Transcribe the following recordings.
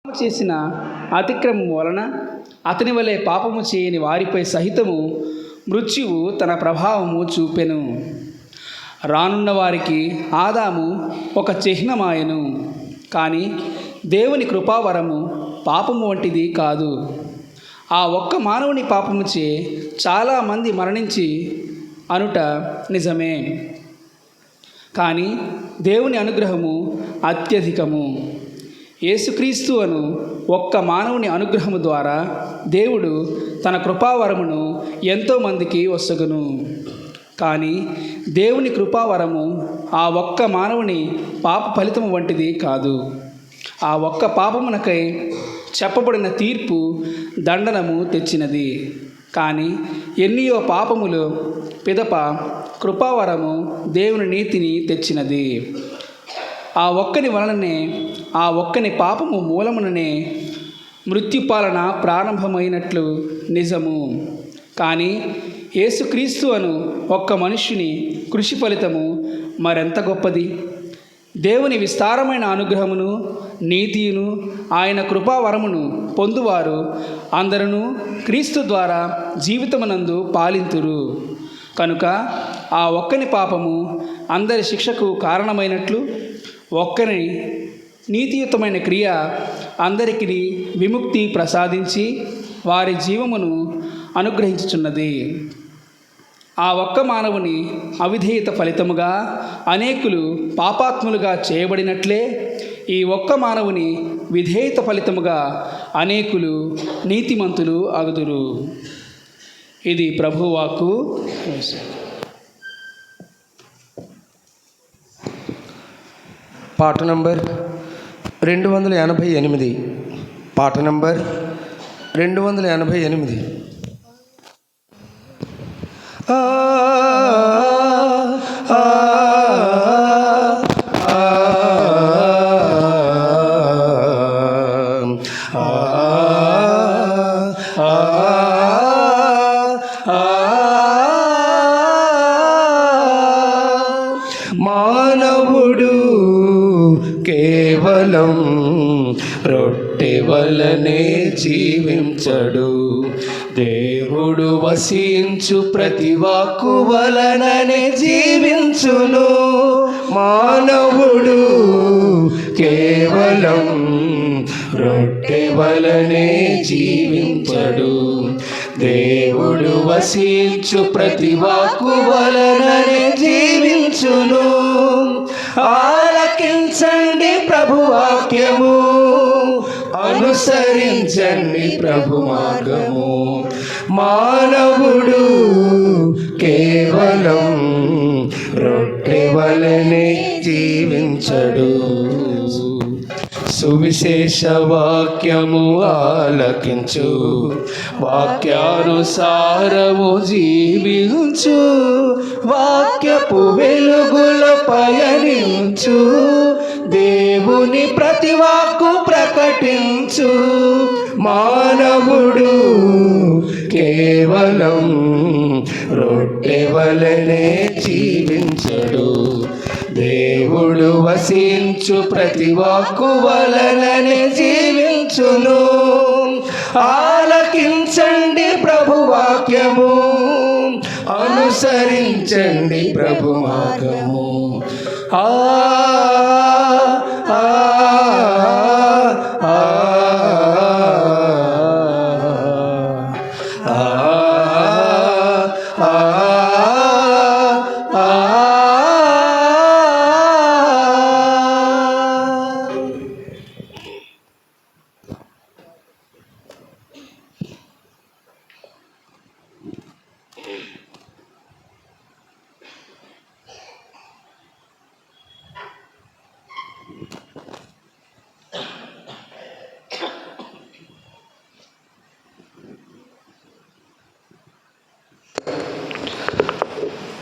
చేసిన అతిక్రమం వలన అతని వలె పాపము చేయని వారిపై సహితము మృత్యువు తన ప్రభావము చూపెను. రానున్న వారికి ఆదాము ఒక చిహ్నమాయను, కానీ దేవుని కృపావరము పాపము వంటిది కాదు. ఆ ఒక్క మానవుని పాపముచే చాలామంది మరణించి అనుట నిజమే, కానీ దేవుని అనుగ్రహము అత్యధికము. యేసుక్రీస్తు అను ఒక్క మానవుని అనుగ్రహము ద్వారా దేవుడు తన కృపావరమును ఎంతోమందికి వసగును. కానీ దేవుని కృపావరము ఆ ఒక్క మానవుని పాప ఫలితము వంటిది కాదు. ఆ ఒక్క పాపమునకై చెప్పబడిన తీర్పు దండనము తెచ్చినది, కానీ ఎన్నియో పాపములు పిదప కృపావరము దేవుని నీతిని తెచ్చినది. ఆ ఒక్కని వలననే, ఆ ఒక్కని పాపము మూలముననే మృత్యుపాలన ప్రారంభమైనట్లు నిజము. కానీ యేసుక్రీస్తు అను ఒక్క మనుష్యుని కృషి ఫలితము మరెంత గొప్పది! దేవుని విస్తారమైన అనుగ్రహమును నీతియును ఆయన కృపావరమును పొందువారు అందరూ క్రీస్తు ద్వారా జీవితమునందు పాలింతురు. కనుక ఆ ఒక్కని పాపము అందరి శిక్షకు కారణమైనట్లు ఒక్కని నీతియుతమైన క్రియ అందరికీ విముక్తి ప్రసాదించి వారి జీవమును అనుగ్రహించుచున్నది. ఆ ఒక్క మానవుని అవిధేయత ఫలితముగా అనేకులు పాపాత్ములుగా చేయబడినట్లే ఈ ఒక్క మానవుని విధేయత ఫలితముగా అనేకులు నీతిమంతులు అగుదురు. ఇది ప్రభువాక్కు. పాట నంబర్ 288. పాట నంబర్ 288. మానవుడు కేవలం రొట్టె వలనే జీవించడు, దేవుడు వసించు ప్రతి వాక్కు వలననే జీవించును. మానవుడు కేవలం రొట్టె వలనే జీవించడు, దేవుడు వసించు ప్రతి వాక్కు వలననే జీవించును. ఆలకించండి ప్రభు వాక్యము, అనుసరించండి ప్రభు మార్గము. మానవుడు కేవలం రొట్టె వలనే జీవించడు. సువిశేష వాక్యము ఆలకించు, వాక్యానుసారము జీవించు, వాక్యపు వెలుగుల పయనించు, దేవుని ప్రతి వాక్కు ప్రకటించు. మానవుడు కేవలం రొట్టె వలనే జీవించడు, దేవుడు వసించు ప్రతి వాక్కు వలననే జీవించును. ఆలకించండి ప్రభు వాక్యము, అనుసరించండి ప్రభు మార్గము. ఆ ఆ ఆ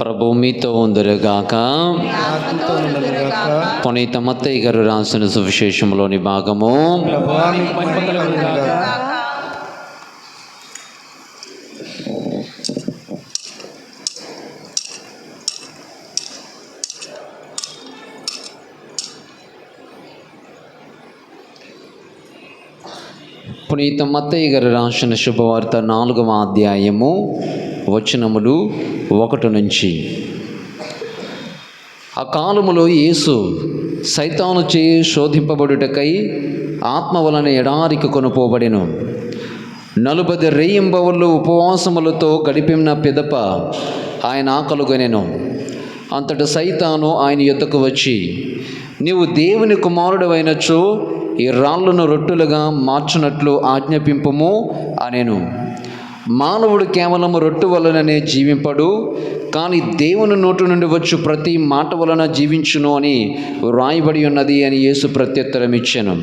ప్రభు మీతో ఉందరుగాక. పునీత మత్తయి గారు రాసిన సువిశేషంలోని భాగము. పునీత మత్తయ్య గారు రాసిన శుభవార్త 4వ అధ్యాయము వచనములు 1 నుంచి. ఆ కాలములో యేసు సైతాను చే శోధింపబడుటకై ఆత్మ వలన ఎడారికి కొనుపోబడెను. 40 రేయింబవళ్ళు ఉపవాసములతో గడిపిన పిదప ఆయన ఆకలుగొనెను. అంతట సైతాను ఆయన యొద్దకు వచ్చి, నీవు దేవుని కుమారుడవైనచో ఈ రాళ్ళను రొట్టెలుగా మార్చునట్లు ఆజ్ఞాపింపుము అనెను. మానవుడు కేవలం రొట్టె వలననే జీవింపడు, కానీ దేవుని నోటి నుండి వచ్చు ప్రతి మాట వలన జీవించును అని వ్రాయబడి ఉన్నది అని యేసు ప్రత్యుత్తరం ఇచ్చెను.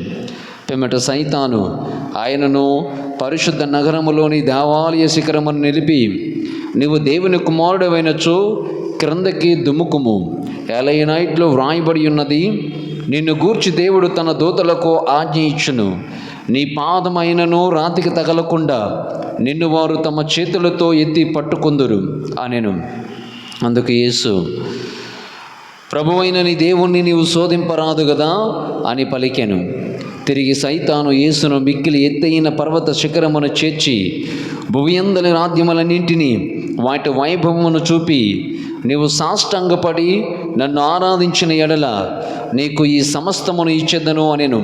పిమ్మట సైతాను ఆయనను పరిశుద్ధ నగరములోని దేవాలయ శిఖరమును నిలిపి, నీవు దేవుని కుమారుడవైనచో క్రిందకి దుముకుము, ఎలయనైట్లో వ్రాయబడి ఉన్నది, నిన్ను గూర్చి దేవుడు తన దూతలకు ఆజ్ఞ ఇచ్చును, నీ పాదమైనను రాతికి తగలకుండా నిన్ను వారు తమ చేతులతో ఎత్తి పట్టుకుందురు అనెను. అందుకు యేసు, ప్రభువైన నీ దేవుణ్ణి నీవు శోధింపరాదు కదా అని పలికెను. తిరిగి సైతాను యేసును మిక్కిలి ఎత్తైన పర్వత శిఖరమును చేర్చి భువియందలి రాజ్యములన్నింటినీ వాటి వైభవమును చూపి, నీవు సాష్టాంగపడి నన్ను ఆరాధించిన ఎడల నీకు ఈ సమస్తమును ఇచ్చేదను అనెను.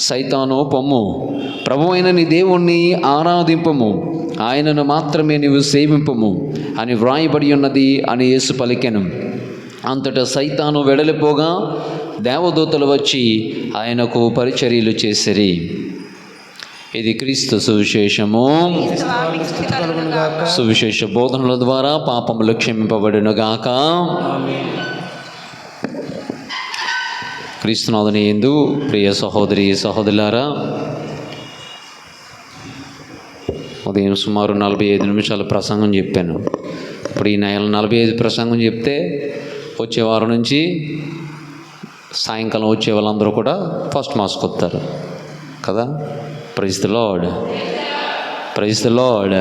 సైతాను, పొమ్ము, ప్రభువైన నీ దేవుణ్ణి ఆరాధింపము, ఆయనను మాత్రమే నీవు సేవింపము అని వ్రాయబడి ఉన్నది అని యేసు పలికెను. అంతటా సైతాను వెడలిపోగా దేవదూతలు వచ్చి ఆయనకు పరిచర్యలు చేసిరి. ఇది క్రీస్తు సువిశేషము. సువిశేష బోధనల ద్వారా పాపములు క్షమింపబడునుగాక. క్రీస్తునాథుని యందు ప్రియ సహోదరి సహోదరులారా, ఉదయం సుమారు 45 నిమిషాలు ప్రసంగం చెప్పాను. ఇప్పుడు ఈ 45 ప్రసంగం చెప్తే వచ్చే వారం నుంచి సాయంకాలం వచ్చే వాళ్ళందరూ కూడా ఫస్ట్ మాస్క్ వస్తారు కదా. Praise the lord, praise the lord.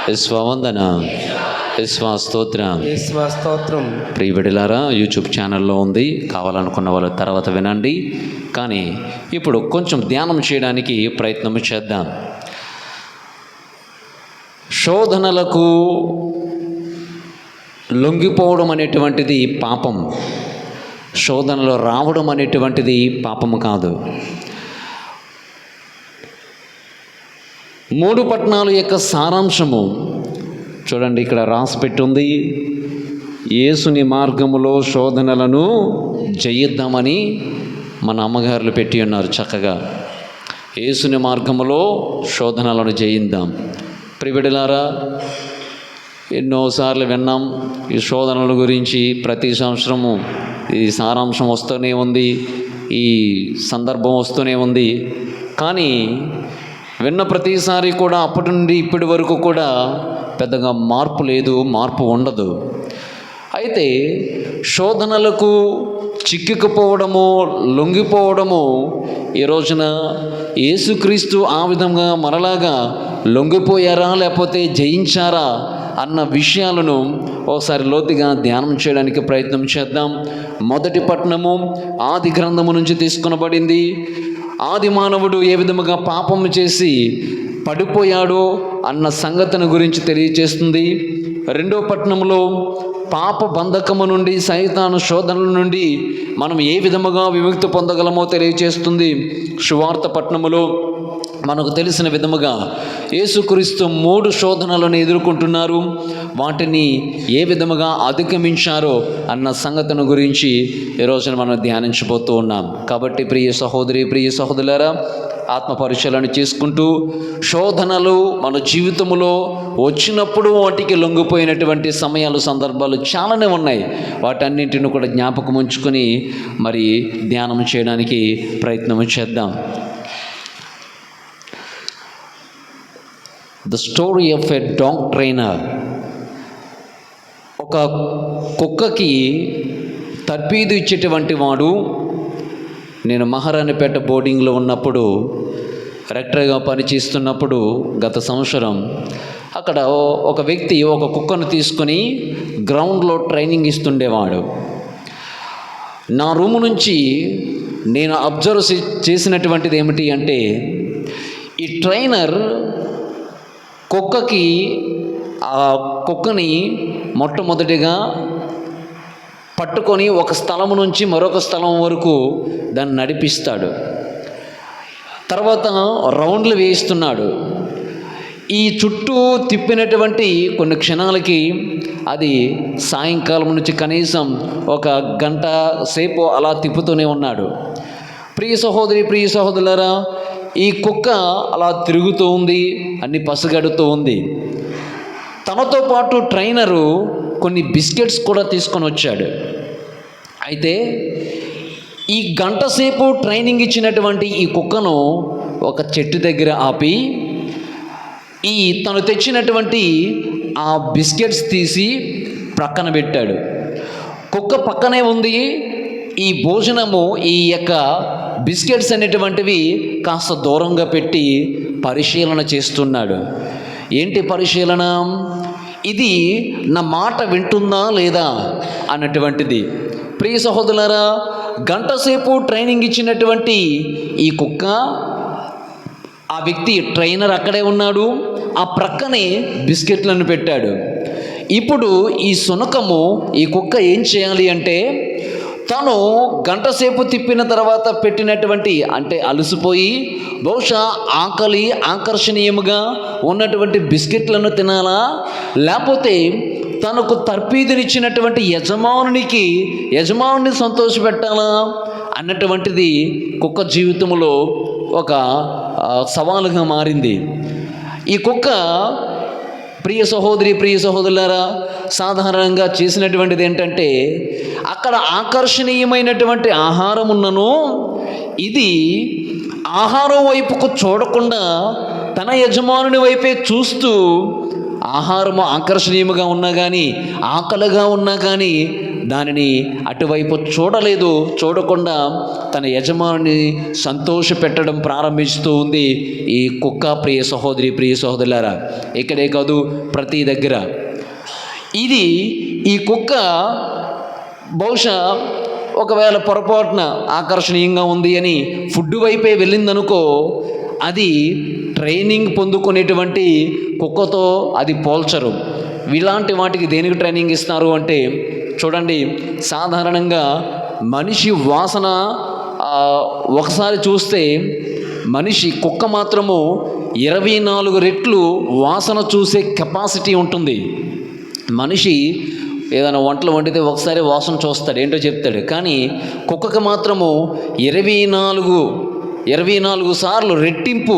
విశ్వవందన, విశ్వాస్తోత్రం. ప్రియ బిడ్డలారా, యూట్యూబ్ ఛానల్లో ఉంది, కావాలనుకున్న వాళ్ళు తర్వాత వినండి. కానీ ఇప్పుడు కొంచెం ధ్యానం చేయడానికి ప్రయత్నం చేద్దాం. శోధనలకు లొంగిపోవడం అనేటువంటిది పాపం. శోధనలో రావడం అనేటువంటిది పాపము కాదు. 3 పట్టణాల యొక్క సారాంశము చూడండి, ఇక్కడ రాసి పెట్టుంది. యేసుని మార్గములో శోధనలను జయిద్దామని మన అమ్మగారులు పెట్టి ఉన్నారు చక్కగా. యేసుని మార్గములో శోధనలను జయిద్దాం. ప్రిబిడలారా, ఎన్నోసార్లు విన్నాం ఈ శోధనల గురించి. ప్రతి సంవత్సరము ఈ సారాంశం వస్తూనే ఉంది, ఈ సందర్భం వస్తూనే ఉంది. కానీ విన్న ప్రతిసారి కూడా అప్పటి నుండి ఇప్పటి వరకు కూడా పెద్దగా మార్పు లేదు, మార్పు ఉండదు. అయితే శోధనలకు చిక్కుకుపోవడము, లొంగిపోవడము, ఈ రోజున యేసుక్రీస్తు ఆ విధంగా మనలాగా లొంగిపోయారా లేకపోతే జయించారా అన్న విషయాలను ఒకసారి లోతుగా ధ్యానం చేయడానికి ప్రయత్నం చేద్దాం. మొదటి పట్టణము ఆది గ్రంథము నుంచి తీసుకొనబడింది. ఆది మానవుడు ఏ విధముగా పాపము చేసి పడిపోయాడో అన్న సంగతిని గురించి తెలియచేస్తుంది. రెండో పట్టణంలో పాప బంధకము నుండి, సైతాను శోధనల నుండి మనం ఏ విధముగా విముక్తి పొందగలమో తెలియచేస్తుంది. సువార్త పట్టణములో మనకు తెలిసిన విధముగా యేసుక్రీస్తు 3 శోధనలను ఎదుర్కొంటున్నారు. వాటిని ఏ విధముగా అధిగమించారో అన్న సంగతిని గురించి ఈరోజున మనం ధ్యానించబోతూ ఉన్నాం. కాబట్టి ప్రియ సహోదరి, ప్రియ సహోదరులారా, ఆత్మ పరిశీలన చేసుకుంటూ శోధనలు మన జీవితంలో వచ్చినప్పుడు వాటికి లొంగిపోయినటువంటి సమయాలు, సందర్భాలు చాలానే ఉన్నాయి. వాటన్నింటిని కూడా జ్ఞాపకం ఉంచుకొని మరి ధ్యానం చేయడానికి ప్రయత్నం చేద్దాం. The story of a dog trainer. ఒక కుక్కకి తర్పీదు ఇచ్చేటువంటి వాడు. నేను మహారాణిపేట బోర్డింగ్లో ఉన్నప్పుడు, రెక్టర్గా పనిచేస్తున్నప్పుడు గత సంవత్సరం అక్కడ ఒక వ్యక్తి ఒక కుక్కను తీసుకొని గ్రౌండ్లో ట్రైనింగ్ ఇస్తుండేవాడు. నా రూము నుంచి నేను అబ్జర్వ్ చేసినటువంటిది ఏమిటి అంటే, ఈ ట్రైనర్ ఆ కుక్కని మొట్టమొదటిగా పట్టుకొని ఒక స్థలం నుంచి మరొక స్థలం వరకు దాన్ని నడిపిస్తాడు. తర్వాత రౌండ్లు వేయిస్తున్నాడు. ఈ చుట్టూ తిప్పినటువంటి కొన్ని క్షణాలకి అది సాయంకాలం నుంచి కనీసం 1 గంట సేపు అలా తిప్పుతూనే ఉన్నాడు. ప్రియ సహోదరులారా, ఈ కుక్క అలా తిరుగుతూ ఉంది, అన్ని పసిగడుతూ ఉంది. తనతో పాటు ట్రైనరు కొన్ని బిస్కెట్స్ కూడా తీసుకొని వచ్చాడు. అయితే ఈ గంట సేపు ట్రైనింగ్ ఇచ్చినటువంటి ఈ కుక్కను ఒక చెట్టు దగ్గర ఆపి తను తెచ్చినటువంటి ఆ బిస్కెట్స్ తీసి ప్రక్కన పెట్టాడు. కుక్క పక్కనే ఉంది. ఈ భోజనము, ఈ యొక్క బిస్కెట్స్ అనేటువంటివి కాస్త దూరంగా పెట్టి పరిశీలన చేస్తున్నాడు. ఏంటి పరిశీలన? ఇది నా మాట వింటుందా లేదా అన్నటువంటిది. ప్రియ సహోదరులారా, గంట సేపు ట్రైనింగ్ ఇచ్చినటువంటి ఈ కుక్క, ఆ వ్యక్తి ట్రైనర్ అక్కడే ఉన్నాడు, ఆ ప్రక్కనే బిస్కెట్లను పెట్టాడు. ఇప్పుడు ఈ శునకము, ఈ కుక్క ఏం చేయాలి అంటే, తను గంట సేపు తిప్పిన తర్వాత పెట్టినటువంటి, అంటే అలసిపోయి బహుశా ఆకర్షణీయముగా ఉన్నటువంటి బిస్కెట్లను తినాలా, లేకపోతే తనకు తర్పీదునిచ్చినటువంటి యజమానుని సంతోషపెట్టాలా అన్నటువంటిది కుక్క జీవితంలో ఒక సవాలుగా మారింది. ఈ కుక్క, ప్రియ సహోదరులారా, సాధారణంగా చేసినటువంటిది ఏంటంటే, అక్కడ ఆకర్షణీయమైనటువంటి ఆహారం ఉన్నను ఇది ఆహారం వైపుకు చూడకుండా తన యజమానుని వైపే చూస్తూ, ఆహారము ఆకర్షణీయముగా ఉన్నా కానీ, ఆకలిగా ఉన్నా కానీ దానిని అటువైపు చూడకుండా తన యజమానుని సంతోషపెట్టడం ప్రారంభిస్తూ ఉంది ఈ కుక్క. ప్రియ సహోదరులారా, ఇక్కడే కాదు, ప్రతి దగ్గర ఈ కుక్క బహుశా ఒకవేళ పొరపాటున ఆకర్షణీయంగా ఉంది అని ఫుడ్ వైపే వెళ్ళిందనుకో, అది ట్రైనింగ్ పొందుకునేటువంటి కుక్కతో అది పోల్చరు. ఇలాంటి వాటికి దేనికి ట్రైనింగ్ ఇస్తారు అంటే, చూడండి, సాధారణంగా మనిషి వాసన ఒకసారి చూస్తే కుక్క మాత్రము 24 రెట్లు వాసన చూసే కెపాసిటీ ఉంటుంది. మనిషి ఏదైనా వంటలు వండితే ఒకసారి వాసన చూస్తాడు, ఏంటో చెప్తాడు. కానీ కుక్కకి మాత్రము 24 సార్లు రెట్టింపు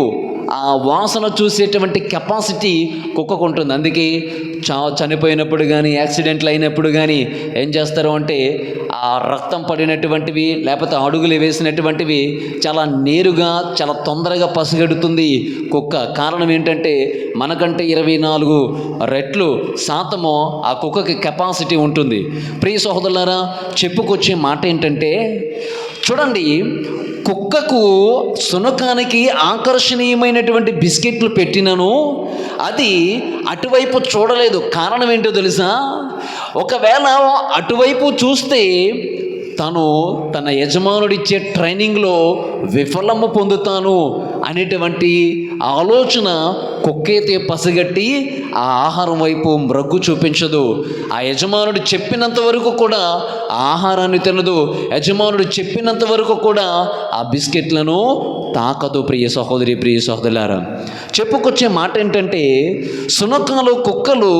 ఆ వాసన చూసేటువంటి కెపాసిటీ కుక్కకు ఉంటుంది. అందుకే చనిపోయినప్పుడు కానీ, యాక్సిడెంట్లు అయినప్పుడు కానీ ఏం చేస్తారు అంటే, ఆ రక్తం పడినటువంటివి లేకపోతే అడుగులు వేసినటువంటివి చాలా నేరుగా, చాలా తొందరగా పసిగడుతుంది కుక్క. కారణం ఏంటంటే, మనకంటే 24 రెట్లు శాతము ఆ కుక్కకి కెపాసిటీ ఉంటుంది. ప్రియ సహోదరులారా, చెప్పుకొచ్చే మాట ఏంటంటే, చూడండి, కుక్కకు శునకానికి ఆకర్షణీయమైనటువంటి బిస్కెట్లు పెట్టినను అది అటువైపు చూడలేదు. కారణం ఏంటో తెలుసా? ఒకవేళ అటువైపు చూస్తే తన యజమానుడిచ్చే ట్రైనింగ్లో విఫలము పొందుతాను అనేటువంటి ఆలోచన కుక్కైతే పసిగట్టి ఆ ఆహారం వైపు మ్రగ్గు చూపించదు. ఆ యజమానుడు చెప్పినంత వరకు కూడా ఆ ఆహారాన్ని తినదు. యజమానుడు చెప్పినంత వరకు కూడా ఆ బిస్కెట్లను తాకదు. ప్రియ సహోదరులారా, చెప్పుకొచ్చే మాట ఏంటంటే, శునకాలు, కుక్కలు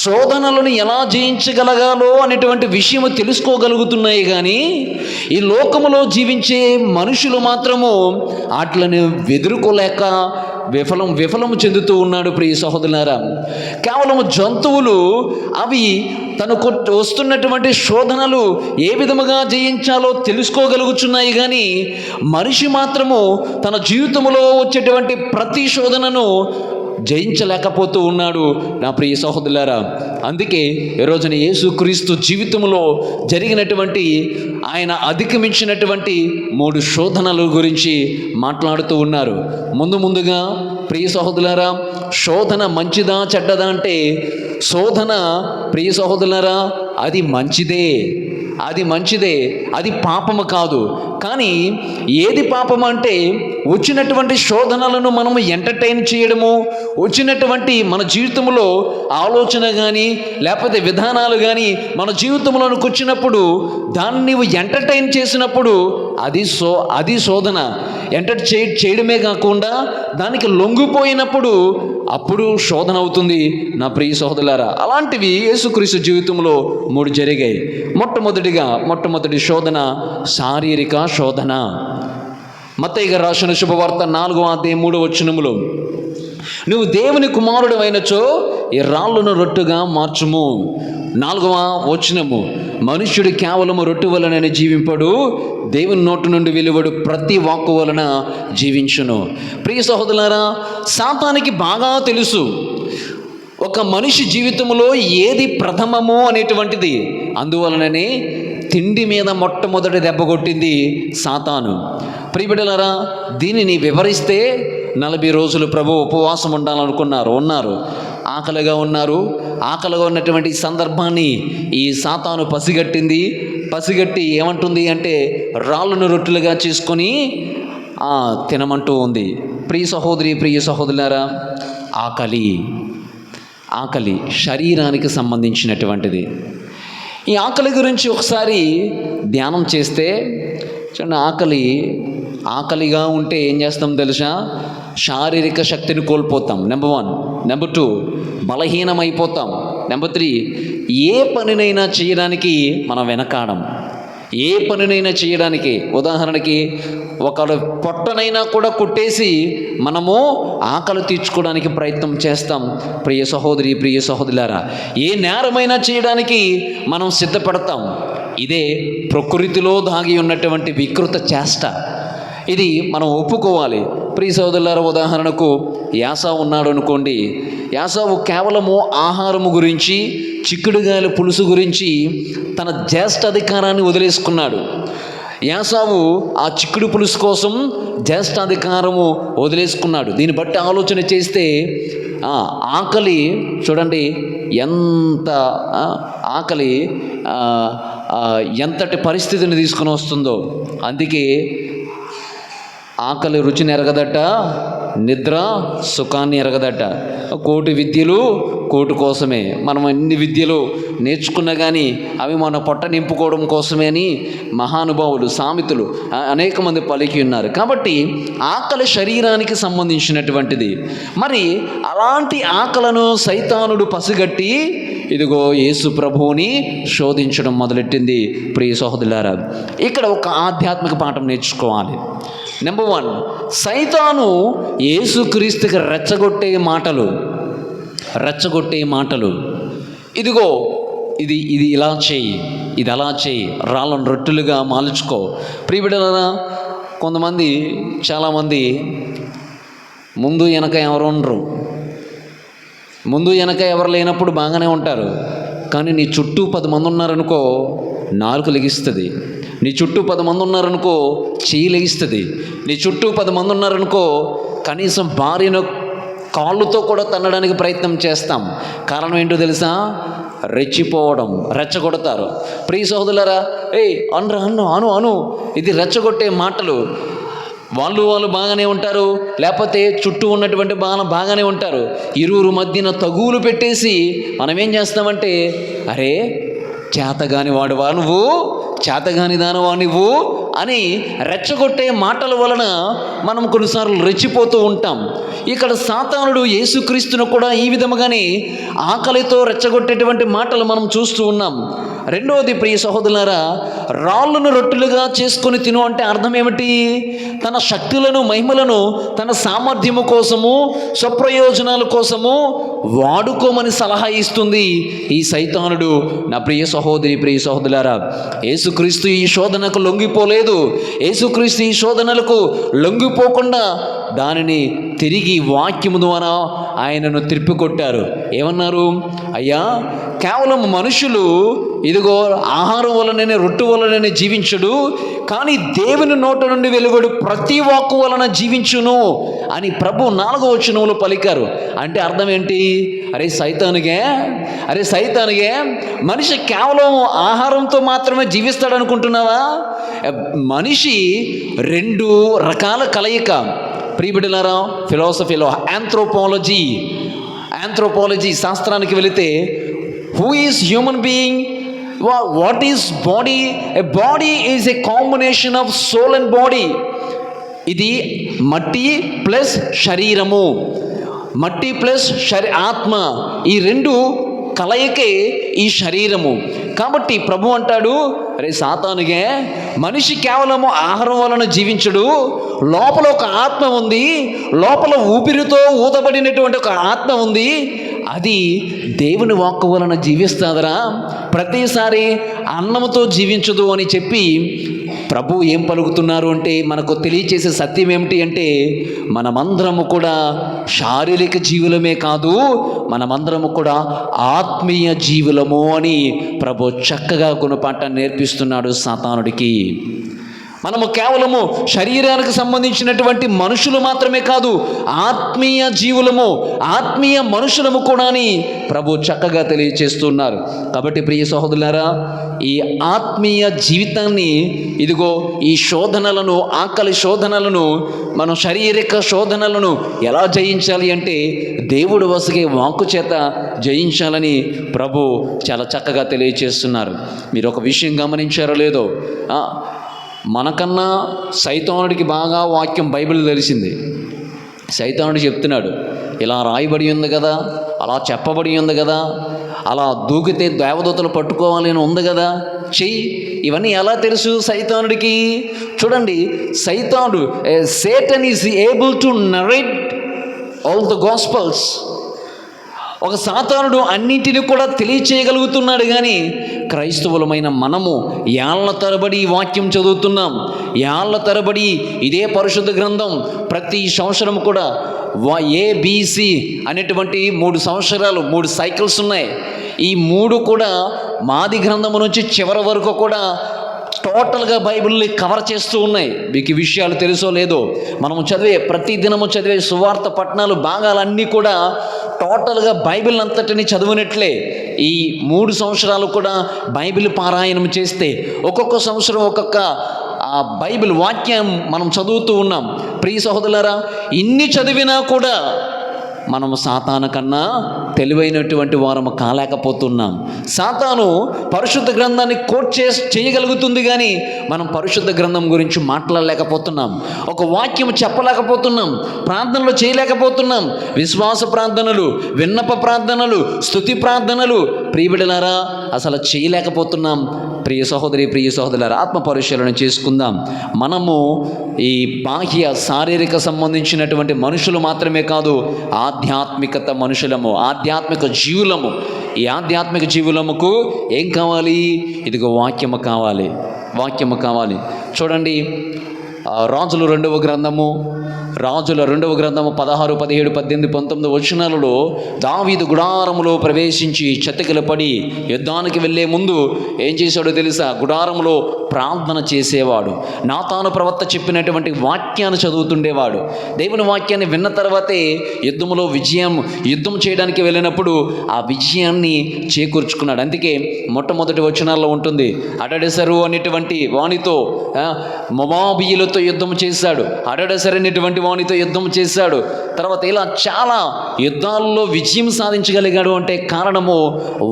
శోధనలను ఎలా జయించగలగాలో అనేటువంటి విషయము తెలుసుకోగలుగుతున్నాయి. కానీ ఈ లోకములో జీవించే మనుషులు మాత్రము వాటిని ఎదుర్కోలేక విఫలము చెందుతూ ఉన్నాడు. ప్రియ సహోదరులారా, కేవలం జంతువులు అవి తనకు వస్తున్నటువంటి శోధనలు ఏ విధముగా జయించాలో తెలుసుకోగలుగుతున్నాయి. కానీ మనిషి మాత్రము తన జీవితంలో వచ్చేటువంటి ప్రతి శోధనను జయించలేకపోతూ ఉన్నాడు. నా ప్రియ సహోదరులారా, అందుకే ఈరోజున యేసుక్రీస్తు జీవితంలో జరిగినటువంటి, ఆయన అధిగమించినటువంటి 3 శోధనల గురించి మాట్లాడుతూ ఉన్నారు. ముందుగా ప్రియ సహోదరులారా, శోధన మంచిదా చెడ్డదా అంటే, శోధన ప్రియ సహోదరులారా అది మంచిదే. అది మంచిదే, అది పాపము కాదు. కానీ ఏది పాపం అంటే వచ్చినటువంటి శోధనలను మనము ఎంటర్టైన్ చేయడము, వచ్చినటువంటి మన జీవితంలో ఆలోచన కానీ లేకపోతే విధానాలు కానీ మన జీవితంలోనికి వచ్చినప్పుడు దాన్ని నీవు ఎంటర్టైన్ చేసినప్పుడు అది శోధన. చేయడమే కాకుండా దానికి లొంగిపోయినప్పుడు అప్పుడు శోధన అవుతుంది నా ప్రియ సహోదరులారా. అలాంటివి యేసుక్రీస్తు జీవితంలో 3 జరిగాయి. మొట్టమొదటి శోధన శారీరక శోధన. మత్తయి గారు రాసిన శుభవార్త 4వ అధ్యాయం 3వ వచనములో, నువ్వు దేవుని కుమారుడు అయినచో ఈ రాళ్ళను రొట్టుగా మార్చుము. 4వ వచనము, మనుష్యుడు కేవలము రొట్టె వలన జీవింపడు, దేవుని నోటి నుండి వెలువడు ప్రతి వాక్కు వలన జీవించును. ప్రియ సహోదరులారా, సాతానికి బాగా తెలుసు ఒక మనిషి జీవితంలో ఏది ప్రథమము అనేటువంటిది. అందువలననే తిండి మీద మొట్టమొదటి దెబ్బ కొట్టింది సాతాను. ప్రియబిడ్డలారా, దీనిని వివరిస్తే 40 రోజులు ప్రభు ఉపవాసం ఉన్నారు, ఆకలిగా ఉన్నటువంటి సందర్భాన్ని ఈ సాతాను పసిగట్టి ఏమంటుంది అంటే రాళ్ళను రొట్టెలుగా చేసుకొని తినమంటూ ఉంది. ప్రియ సహోదరులారా, ఆకలి శరీరానికి సంబంధించినటువంటిది. ఈ ఆకలి గురించి ఒకసారి ధ్యానం చేస్తే చూడండి, ఆకలిగా ఉంటే ఏం చేస్తాం తెలుసా? శారీరక శక్తిని కోల్పోతాం, నెంబర్ 1. నెంబర్ 2, బలహీనమైపోతాం. నెంబర్ 3, ఏ పనినైనా చేయడానికి మనం వెనకాడం. ఏ పనినైనా చేయడానికి, ఉదాహరణకి ఒకళ్ళ పొట్టనైనా కూడా కొట్టేసి మనము ఆకలి తీర్చుకోవడానికి ప్రయత్నం చేస్తాం. ప్రియ సహోదరులారా, ఏ నేరమైనా చేయడానికి మనం సిద్ధపడతాం. ఇదే ప్రకృతిలో దాగి ఉన్నటువంటి వికృత చేష్ట. ఇది మనం ఒప్పుకోవాలి. ప్రియ సహోదరులారా, ఉదాహరణకు యాసావు ఉన్నాడు అనుకోండి. యాసావు కేవలము ఆహారము గురించి, చిక్కుడుగాయల పులుసు గురించి తన జ్యేష్ఠాధికారాన్ని వదిలేసుకున్నాడు. యాసావు ఆ చిక్కుడు పులుసు కోసం జ్యేష్ఠాధికారము వదిలేసుకున్నాడు. దీన్ని బట్టి ఆలోచన చేస్తే ఆకలి చూడండి ఎంత ఆకలి ఎంతటి పరిస్థితిని తీసుకుని వస్తుందో. అందుకే ఆకలి రుచిని ఎరగదట, నిద్ర సుఖాన్ని ఎరగదట. 1,000,000 విద్యలు 1,000,000 కోసమే. మనం ఎన్ని విద్యలు నేర్చుకున్నా కానీ అవి మన పొట్ట నింపుకోవడం కోసమే అని మహానుభావులు, సామెతలు అనేక మంది పలికి ఉన్నారు. కాబట్టి ఆకలి శరీరానికి సంబంధించినటువంటిది. మరి అలాంటి ఆకలను సైతానుడు పసిగట్టి ఇదిగో యేసు ప్రభువుని శోధించడం మొదలెట్టింది. ప్రియ సహోదరులారా, ఇక్కడ ఒక ఆధ్యాత్మిక పాఠం నేర్చుకోవాలి. నెంబర్ 1, సైతాను యేసుక్రీస్తుకి రెచ్చగొట్టే మాటలు. ఇదిగో ఇది ఇలా చేయి, ఇది అలా చేయి, రాళ్ళను రొట్టెలుగా మాల్చుకో. ప్రియబిడ్డలారా, చాలామంది ముందు వెనక ఎవరు ఉండరు. ముందు వెనక ఎవరు లేనప్పుడు బాగానే ఉంటారు. కానీ నీ చుట్టూ 10 మంది ఉన్నారనుకో, నాలుక లెగిస్తుంది. నీ చుట్టూ 10 మంది ఉన్నారనుకో, చెయ్యి లెగిస్తుంది. నీ చుట్టూ 10 మంది ఉన్నారనుకో, కనీసం భార్యను కాళ్ళుతో కూడా తన్నడానికి ప్రయత్నం చేస్తాం. కారణం ఏంటో తెలుసా? రెచ్చగొడతారు. ప్రియ సహోదరులారా, అను ఇది రెచ్చగొట్టే మాటలు. వాళ్ళు బాగానే ఉంటారు, లేకపోతే చుట్టూ ఉన్నటువంటి బాగానే ఉంటారు. ఇరువురు మధ్యన తగువులు పెట్టేసి మనం ఏం చేస్తామంటే, అరే చేతగాని వాడువా నువ్వు, చేతగాని దానవా నువ్వు అని రెచ్చగొట్టే మాటల వలన మనం కొన్నిసార్లు రెచ్చిపోతూ ఉంటాం. ఇక్కడ సాతానుడు యేసుక్రీస్తును కూడా ఈ విధముగానే ఆకలితో రెచ్చగొట్టేటువంటి మాటలు మనం చూస్తూ ఉన్నాం. రెండవది ప్రియ సహోదరులారా, రాళ్ళను రొట్టెలుగా చేసుకొని తిను అంటే అర్థం ఏమిటి? తన శక్తులను, మహిమలను తన సామర్థ్యము కోసము, స్వప్రయోజనాల కోసము వాడుకోమని సలహా ఇస్తుంది ఈ సైతానుడు. నా ప్రియ సహోదరులారా, యేసుక్రీస్తు ఈ శోధనకు లొంగిపోలేదు. యేసుక్రీస్తు ఈ శోధనలకు లొంగిపోకుండా దానిని తిరిగి వాక్యము ద్వారా ఆయనను తిప్పికొట్టారు. ఏమన్నారు? అయ్యా, కేవలం మనుషులు ఇదిగో ఆహారం వలననే, రొట్టె వలననే జీవించడు, కానీ దేవుని నోట నుండి వెలువడు ప్రతి వాక్కు వలన జీవించును అని ప్రభు 4వ వచనంలో పలికారు. అంటే అర్థం ఏంటి? అరే సైతానిగే మనిషి కేవలం ఆహారంతో మాత్రమే జీవిస్తాడు అనుకుంటున్నావా? మనిషి 2 రకాల కలయిక. ప్రియబిడ్డలారా, ఫిలాసఫీలో ఆంథ్రోపాలజీ శాస్త్రానికి వెళితే who is human being, what is body? A body is a combination of soul and body. ఇది మట్టి ప్లస్ శరీరము, మట్టి ప్లస్ ఆత్మ, ఈ 2 కలయికే ఈ శరీరము. కాబట్టి ప్రభు అంటాడు, అరే సాతానుగే మనిషి కేవలము ఆహారం వలన జీవించడు, లోపల ఒక ఆత్మ ఉంది, లోపల ఊపిరితో ఊదబడినటువంటి ఒక ఆత్మ ఉంది, అది దేవుని వాక్కు వలన జీవిస్తాదరా, ప్రతిసారి అన్నముతో జీవించదు అని చెప్పి ప్రభు ఏం పలుకుతున్నారు అంటే, మనకు తెలియచేసే సత్యం ఏమిటి అంటే, మనమందరము కూడా శారీరక జీవులమే కాదు, మనమందరము కూడా ఆత్మీయ జీవులము అని ప్రభు చక్కగా గుణపాఠాన్ని నేర్పిస్తున్నాడు సాతానుడికి. మనము కేవలము శరీరానికి సంబంధించినటువంటి మనుషులు మాత్రమే కాదు, ఆత్మీయ జీవులము, ఆత్మీయ మనుషులము కూడా అని ప్రభు చక్కగా తెలియచేస్తున్నారు. కాబట్టి ప్రియ సహోదరులారా, ఈ ఆత్మీయ జీవితాన్ని, ఇదిగో ఈ శోధనలను, ఆకలి శోధనలను, మనం శారీరక శోధనలను ఎలా జయించాలి అంటే దేవుడు వసగే వాక్కు చేత జయించాలని ప్రభు చాలా చక్కగా తెలియచేస్తున్నారు. మీరు ఒక విషయం గమనించారో లేదో, మనకన్నా సైతానుడికి బాగా వాక్యం బైబిల్ తెలిసింది. సైతానుడు చెప్తున్నాడు, ఇలా రాయబడి ఉంది కదా, అలా చెప్పబడి ఉంది కదా, అలా దూకితే దేవదూతలు పట్టుకోవాలి అని ఉంది కదా, చెయ్యి. ఇవన్నీ ఎలా తెలుసు సైతానుడికి? చూడండి, సైతానుడు, Satan is able to narrate all the gospels. ఒక సాతానుడు అన్నింటినీ కూడా తెలియచేయగలుగుతున్నాడు, కానీ క్రైస్తవులమైన మనము ఏళ్ల తరబడి ఈ వాక్యం చదువుతున్నాం, ఏళ్ల తరబడి ఇదే పరిశుద్ధ గ్రంథం. ప్రతి సంవత్సరం కూడా ABC అనేటువంటి 3 సంవత్సరాలు 3 సైకిల్స్ ఉన్నాయి. ఈ 3 కూడా మాది గ్రంథము నుంచి చివరి వరకు కూడా టోటల్గా బైబిల్ని కవర్ చేస్తూ ఉన్నాయి. మీకు ఈ విషయాలు తెలుసో లేదో, మనము చదివే ప్రతి దినము చదివే సువార్త పట్టణాలు భాగాలన్నీ కూడా టోటల్గా బైబిల్ అంతటిని చదివినట్లే. ఈ 3 సంవత్సరాలు కూడా బైబిల్ పారాయణం చేస్తే ఒక్కొక్క సంవత్సరం ఒక్కొక్క బైబిల్ వాక్యం మనం చదువుతూ ఉన్నాం. ప్రియ సహోదరులారా, ఇన్ని చదివినా కూడా మనము సాతాను కన్నా తెలివైనటువంటి వారము కాలేకపోతున్నాం. సాతాను పరిశుద్ధ గ్రంథాన్ని కోట్ చేయగలుగుతుంది, కానీ మనం పరిశుద్ధ గ్రంథం గురించి మాట్లాడలేకపోతున్నాం, ఒక వాక్యం చెప్పలేకపోతున్నాం, ప్రార్థనలు చేయలేకపోతున్నాం. విశ్వాస ప్రార్థనలు, విన్నప ప్రార్థనలు, స్తుతి ప్రార్థనలు ప్రియబిడ్డలారా అసలు చేయలేకపోతున్నాం. ప్రియ సహోదరి, ప్రియ సహోదరులారా, ఆత్మ పరిశీలన చేసుకుందాం. మనము ఈ బాహ్య శారీరక సంబంధించినటువంటి మనుషులు మాత్రమే కాదు, ఆధ్యాత్మికత మనుషులము, ఆధ్యాత్మిక జీవులము. ఈ ఆధ్యాత్మిక జీవులముకు ఏం కావాలి? ఇదిగో వాక్యము కావాలి, వాక్యము కావాలి. చూడండి, రాజుల రెండవ గ్రంథము 16, 17, 18, 19 వచనాలలో దావీదు గుడారములో ప్రవేశించి చతికిల పడి యుద్ధానికి వెళ్ళే ముందు ఏం చేశాడో తెలుసా? గుడారములో ప్రార్థన చేసేవాడు. నాతాను ప్రవక్త చెప్పినటువంటి వాక్యాన్ని చదువుతుండేవాడు. దేవుని వాక్యాన్ని విన్న తర్వాతే యుద్ధం చేయడానికి వెళ్ళినప్పుడు ఆ విజయాన్ని చేకూర్చుకున్నాడు. అందుకే మొట్టమొదటి వచనాల్లో ఉంటుంది, హడడెసరు అనేటువంటి వానితో మొవాబీయులతో యుద్ధం చేశాడు, హడడెసరు అనేటువంటి వానితో యుద్ధం చేశాడు. తర్వాత ఇలా చాలా యుద్ధాల్లో విజయం సాధించగలిగాడు అంటే కారణము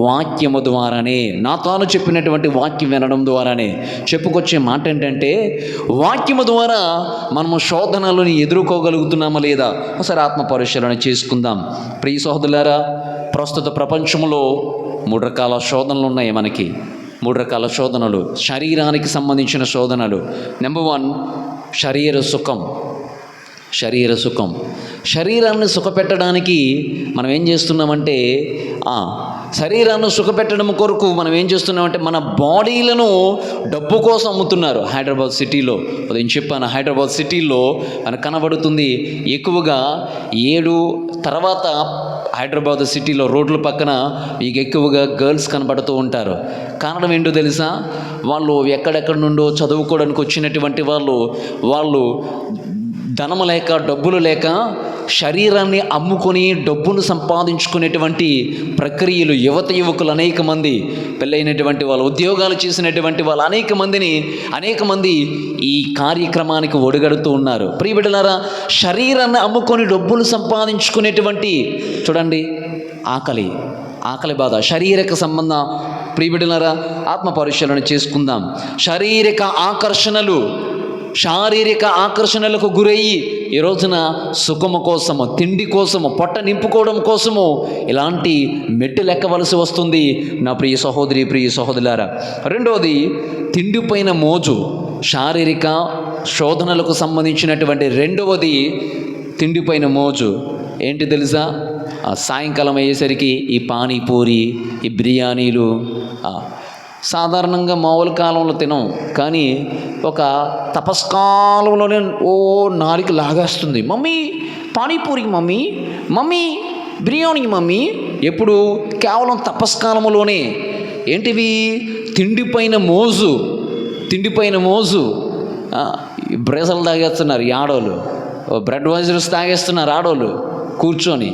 వాక్యము ద్వారానే, నాతాను చెప్పినటువంటి వాక్యం వినడం ద్వారానే. చెప్పుకొచ్చే మాట ఏంటంటే, వాక్యము ద్వారా మనము శోధనలను ఎదుర్కోగలుగుతున్నామా లేదా ఒకసారి ఆత్మ పరిశీలన చేసుకుందాం. ప్రియ సహోదరులారా, ప్రస్తుత ప్రపంచంలో 3 రకాల శోధనలు ఉన్నాయి. మనకి 3 రకాల శోధనలు, శరీరానికి సంబంధించిన శోధనలు. నెంబర్ 1, శరీర సుఖం. శరీరాన్ని సుఖపెట్టడానికి మనం ఏం చేస్తున్నామంటే, శరీరాన్ని సుఖపెట్టడం కొరకు మనం ఏం చేస్తున్నామంటే మన బాడీలను డబ్బు కోసం అమ్ముతున్నారు. హైదరాబాద్ సిటీలో ఉదయం చెప్పాను, హైదరాబాద్ సిటీలో మనకు కనబడుతుంది ఎక్కువగా 7 తర్వాత హైదరాబాద్ సిటీలో రోడ్ల పక్కన మీకు ఎక్కువగా గర్ల్స్ కనబడుతూ ఉంటారు. కారణం ఏంటో తెలుసా? వాళ్ళు ఎక్కడెక్కడి నుండో చదువుకోవడానికి వచ్చినటువంటి వాళ్ళు ధనము లేక, డబ్బులు లేక శరీరాన్ని అమ్ముకొని డబ్బును సంపాదించుకునేటువంటి ప్రక్రియలు యువకులు అనేక మంది, పెళ్ళైనటువంటి వాళ్ళు, ఉద్యోగాలు చేసినటువంటి వాళ్ళు అనేక మంది ఈ కార్యక్రమానికి ఒడిగడుతూ ఉన్నారు. ప్రియ బిడ్డలారా, శరీరాన్ని అమ్ముకొని డబ్బులు సంపాదించుకునేటువంటి, చూడండి, ఆకలి బాధ, శారీరక సంబంధం. ప్రియ బిడ్డలారా, ఆత్మ పరిశీలన చేసుకుందాం. శారీరక ఆకర్షణలకు గురయ్యి ఈ రోజున సుఖము కోసము, తిండి కోసము, పొట్ట నింపుకోవడం కోసము ఇలాంటి మెట్టులు ఎక్కవలసి వస్తుంది నా ప్రియ సహోదరి, ప్రియ సహోదరులారా. రెండవది, తిండిపైన మోజు. శారీరక శోధనలకు సంబంధించినటువంటి రెండవది తిండిపైన మోజు. ఏంటి తెలుసా? సాయంకాలం అయ్యేసరికి ఈ పానీపూరి, ఈ బిర్యానీలు సాధారణంగా మామూలు కాలంలో తినం, కానీ ఒక తపస్కాలంలోనే నాలుగు లాగేస్తుంది. మమ్మీ పానీపూరికి, మమ్మీ బిర్యానీకి, మమ్మీ. ఎప్పుడు? కేవలం తపస్కాలంలోనే. ఏంటివి? తిండిపైన మోజు. బ్రెజలు తాగేస్తున్నారు ఈ ఆడోళ్ళు, బ్రెడ్ వైజర్స్ తాగేస్తున్నారు ఆడోళ్ళు కూర్చొని.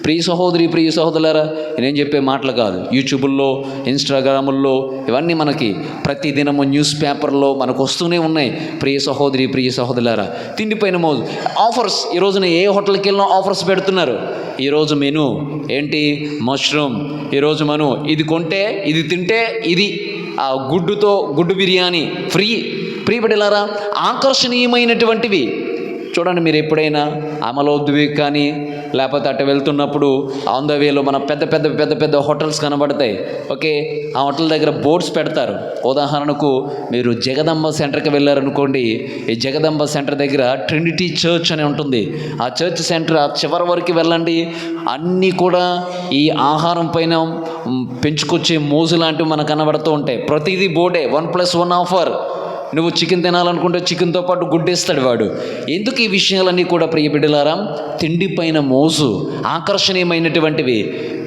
ప్రియ సహోదరి, ప్రియ సహోదరులారా, నేను చెప్పే మాటలు కాదు. యూట్యూబుల్లో, ఇన్స్టాగ్రాముల్లో ఇవన్నీ మనకి ప్రతిదినము న్యూస్ పేపర్లో మనకు వస్తూనే ఉన్నాయి. ప్రియ సహోదరి, ప్రియ సహోదరులారా, తిండిపైన మోజు. ఆఫర్స్, ఈ రోజున ఏ హోటల్కి వెళ్ళినా ఆఫర్స్ పెడుతున్నారు. ఈరోజు మెను ఏంటి? మష్రూమ్. ఈరోజు మెను ఇది కొంటే, ఇది తింటే, ఇది గుడ్డు బిర్యానీ ఫ్రీ. ప్రియ బిడ్డలారా, ఆకర్షణీయమైనటువంటివి. చూడండి, మీరు ఎప్పుడైనా అమలోద్వి కానీ లేకపోతే అటు వెళ్తున్నప్పుడు ఆన్ ద వేలో మన పెద్ద హోటల్స్ కనబడతాయి. ఓకే, ఆ హోటల్ దగ్గర బోర్డ్స్ పెడతారు. ఉదాహరణకు మీరు జగదంబ సెంటర్కి వెళ్ళారనుకోండి. ఈ జగదంబ సెంటర్ దగ్గర ట్రినిటీ చర్చ్ అని ఉంటుంది. ఆ చర్చ్ సెంటర్ ఆ చివరి వరకు వెళ్ళండి. అన్నీ కూడా ఈ ఆహారం పైన పెంచుకొచ్చే మోజు లాంటివి మనకు కనబడుతూ ఉంటాయి. ప్రతిదీ బోర్డే, 1+1 ఆఫర్. నువ్వు చికెన్ తినాలనుకుంటే చికెన్తో పాటు గుడ్డేస్తాడు వాడు. ఎందుకు ఈ విషయాలన్నీ కూడా ప్రియ బిడ్డలారా? తిండిపైన మోజు, ఆకర్షణీయమైనటువంటివి.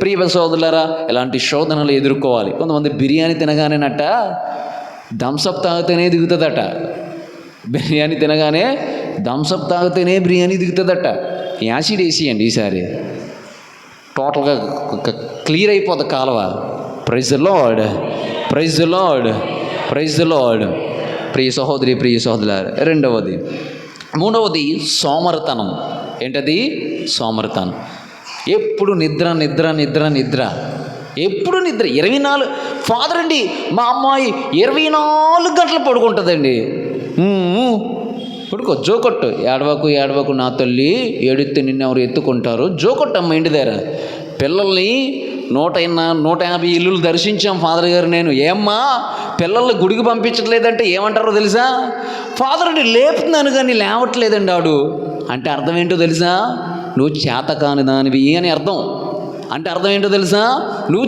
ప్రియ సోదరులారా, ఇలాంటి శోధనలు ఎదుర్కోవాలి. కొంతమంది బిర్యానీ తినగానేనట థమ్సప్ తాగితేనే దిగుతుందట. బిర్యానీ తినగానే థమ్సప్ తాగితేనే బిర్యానీ దిగుతుందట. యాసిడ్ వేసియండి ఈసారి, టోటల్గా క్లియర్ అయిపోతుంది కాలువ. Praise the lord, praise the lord, praise the lord. ప్రియ సహోదరి, ప్రియ సహోదరులారా, మూడవది సోమరితనం. ఏంటది? సోమరితనం. ఎప్పుడు నిద్ర. ఎప్పుడు నిద్ర. 24 ఫాదర్ అండి, మా అమ్మాయి 24 గంటలు పడుకుంటుందండి. పడుకో, జోకొట్టు. ఏడవకు నా తల్లి, ఏడితే నిన్నెవరు ఎత్తుకుంటారు. జోకొట్టమ్మ ఇంటి దగ్గర. పిల్లల్ని 150 ఇల్లులు దర్శించాం ఫాదర్ గారు నేను. ఏమ్మా పిల్లల్ని గుడికి పంపించట్లేదంటే ఏమంటారో తెలుసా? ఫాదర్ అండి లేపుతున్నాను కానీ లేవట్లేదండి ఆడు. అంటే అర్థం ఏంటో తెలుసా? నువ్వు చేతకాని దానివి అని అర్థం. అంటే అర్థం ఏంటో తెలుసా? నువ్వు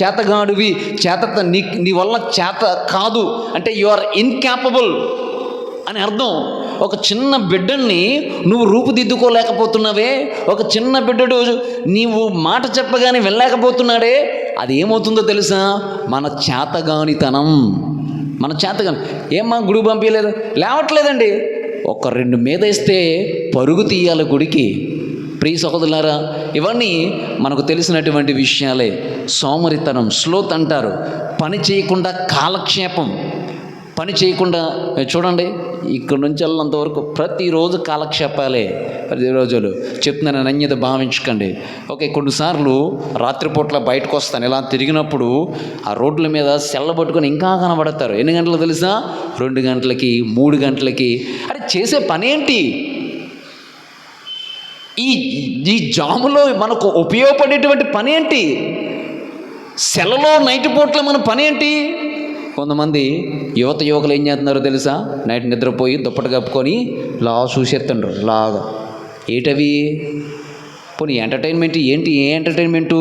చేతగాడివి, నీ వల్ల చేత కాదు అంటే యు ఆర్ ఇన్కాపబుల్ అని అర్థం. ఒక చిన్న బిడ్డని నువ్వు రూపుదిద్దుకోలేకపోతున్నావే, ఒక చిన్న బిడ్డడు నీవు మాట చెప్పగానే వెళ్ళలేకపోతున్నాడే, అది ఏమవుతుందో తెలుసా? మన చేతగానితనం. ఏమ్మా గుడికి పంపించలేదు, లేవట్లేదండి. ఒక 2 మీద ఇస్తే పరుగు తీయాలి గుడికి. ప్రియ సహోదరులారా, ఇవన్నీ మనకు తెలిసినటువంటి విషయాలే. సోమరితనం, స్లోత్ అంటారు. పని చేయకుండా కాలక్షేపం. పని చేయకుండా చూడండి, ఇక్కడ నుంచి వెళ్ళినంతవరకు ప్రతిరోజు కాలక్షేపాలే. ప్రతిరోజులు చెప్తున్నాను, అన్యత భావించకండి. ఓకే, కొన్నిసార్లు రాత్రిపూట్ల బయటకు వస్తాను, ఇలా తిరిగినప్పుడు ఆ రోడ్ల మీద సెల్ల పట్టుకొని ఇంకా కనబడతారు. ఎన్ని గంటలకు తెలుసా? 2 గంటలకి, 3 గంటలకి. అరే చేసే పనేంటి? ఈ జాములో మనకు ఉపయోగపడేటువంటి పనేంటి? సెలలో నైట్ పూట్ల మన పనేంటి? కొంతమంది యువకులు ఏం చేస్తున్నారో తెలుసా? నైట్ నిద్రపోయి దుప్పటి కప్పుకొని చూసేస్తుండ్రు లాగా. ఏటవి? పోనీ ఎంటర్టైన్మెంట్ ఏంటి? ఏ ఎంటర్టైన్మెంటు?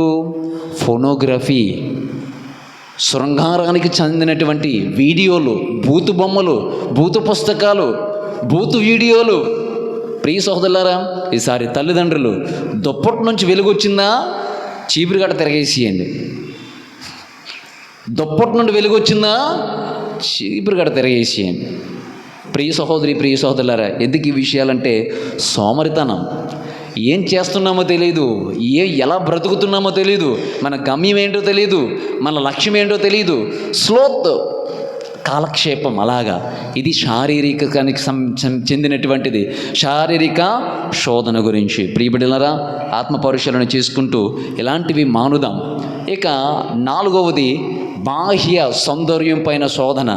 ఫోనోగ్రఫీ, శృంగారానికి చెందినటువంటి వీడియోలు, బూతు బొమ్మలు, బూతు పుస్తకాలు, బూతు వీడియోలు. ప్రియ సహోదరులారా, ఈసారి తల్లిదండ్రులు దుప్పటి నుంచి వెలుగొచ్చిందా చీపురు గట్ట తిరగేసేయండి. దుప్పటి నుండి వెలుగొచ్చిందా చీపురు గట్ట తిరగేసేయండి. ప్రియ సహోదరి ప్రియ సహోదరులారా, ఎందుకు ఈ విషయాలంటే సోమరితనం. ఏం చేస్తున్నామో తెలియదు, ఎలా బ్రతుకుతున్నామో తెలియదు, మన గమ్యం ఏంటో తెలియదు, మన లక్ష్యం ఏంటో తెలియదు. స్లోత్, కాలక్షేపం. అలాగా ఇది శారీరకానికి చెందినటువంటిది. శారీరక శోధన గురించి ప్రియబిడ్డలారా ఆత్మ పరిశీలన చేసుకుంటూ ఇలాంటివి మానుదాం. ఇక 4వది బాహ్య సౌందర్యం పైన శోధన.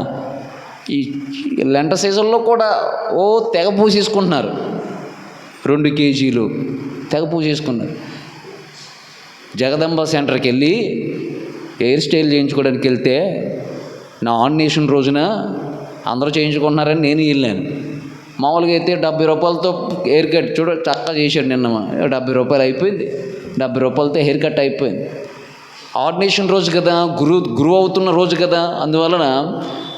ఈ లెంట సీజన్లో కూడా తెగ పూసేసుకుంటున్నారు. 2 కేజీలు తెగ పూసేసుకున్నారు. జగదంబ సెంటర్కి వెళ్ళి హెయిర్ స్టైల్ చేయించుకోవడానికి వెళ్తే నా ఆర్డినేషన్ రోజున అందరూ చేయించుకుంటున్నారని నేను వెళ్ళాను. మామూలుగా అయితే 70 రూపాయలతో హెయిర్ కట్ చక్కగా చేశాడు. నిన్న 70 రూపాయలు అయిపోయింది. 70 రూపాయలతో హెయిర్ కట్ అయిపోయింది. ఆర్డినేషన్ రోజు కదా, గురువు అవుతున్న రోజు కదా. అందువలన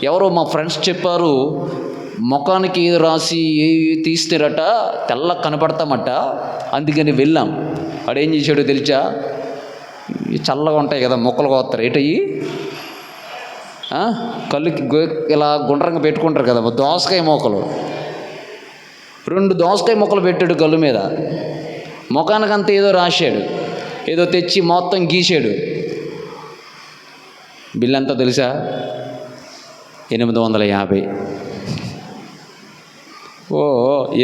ఎవరో మా ఫ్రెండ్స్ చెప్పారు, ముఖానికి రాసి తీస్తారట, తెల్ల కనపడతామట. అందుకని వెళ్ళాం. వాడేం చేశాడో తెలుసా, చల్లగా ఉంటాయి కదా మొక్కలు కోస్తారు, ఏటయ్యి కళ్ళుకి ఇలా గుండ్రంగా పెట్టుకుంటారు కదా దోసకాయ మొక్కలు. 2 దోసకాయ మొక్కలు పెట్టాడు కళ్ళు మీద. ముఖానికంతా ఏదో రాశాడు, ఏదో తెచ్చి మొత్తం గీసాడు. బిల్ ఎంతో తెలుసా? 850.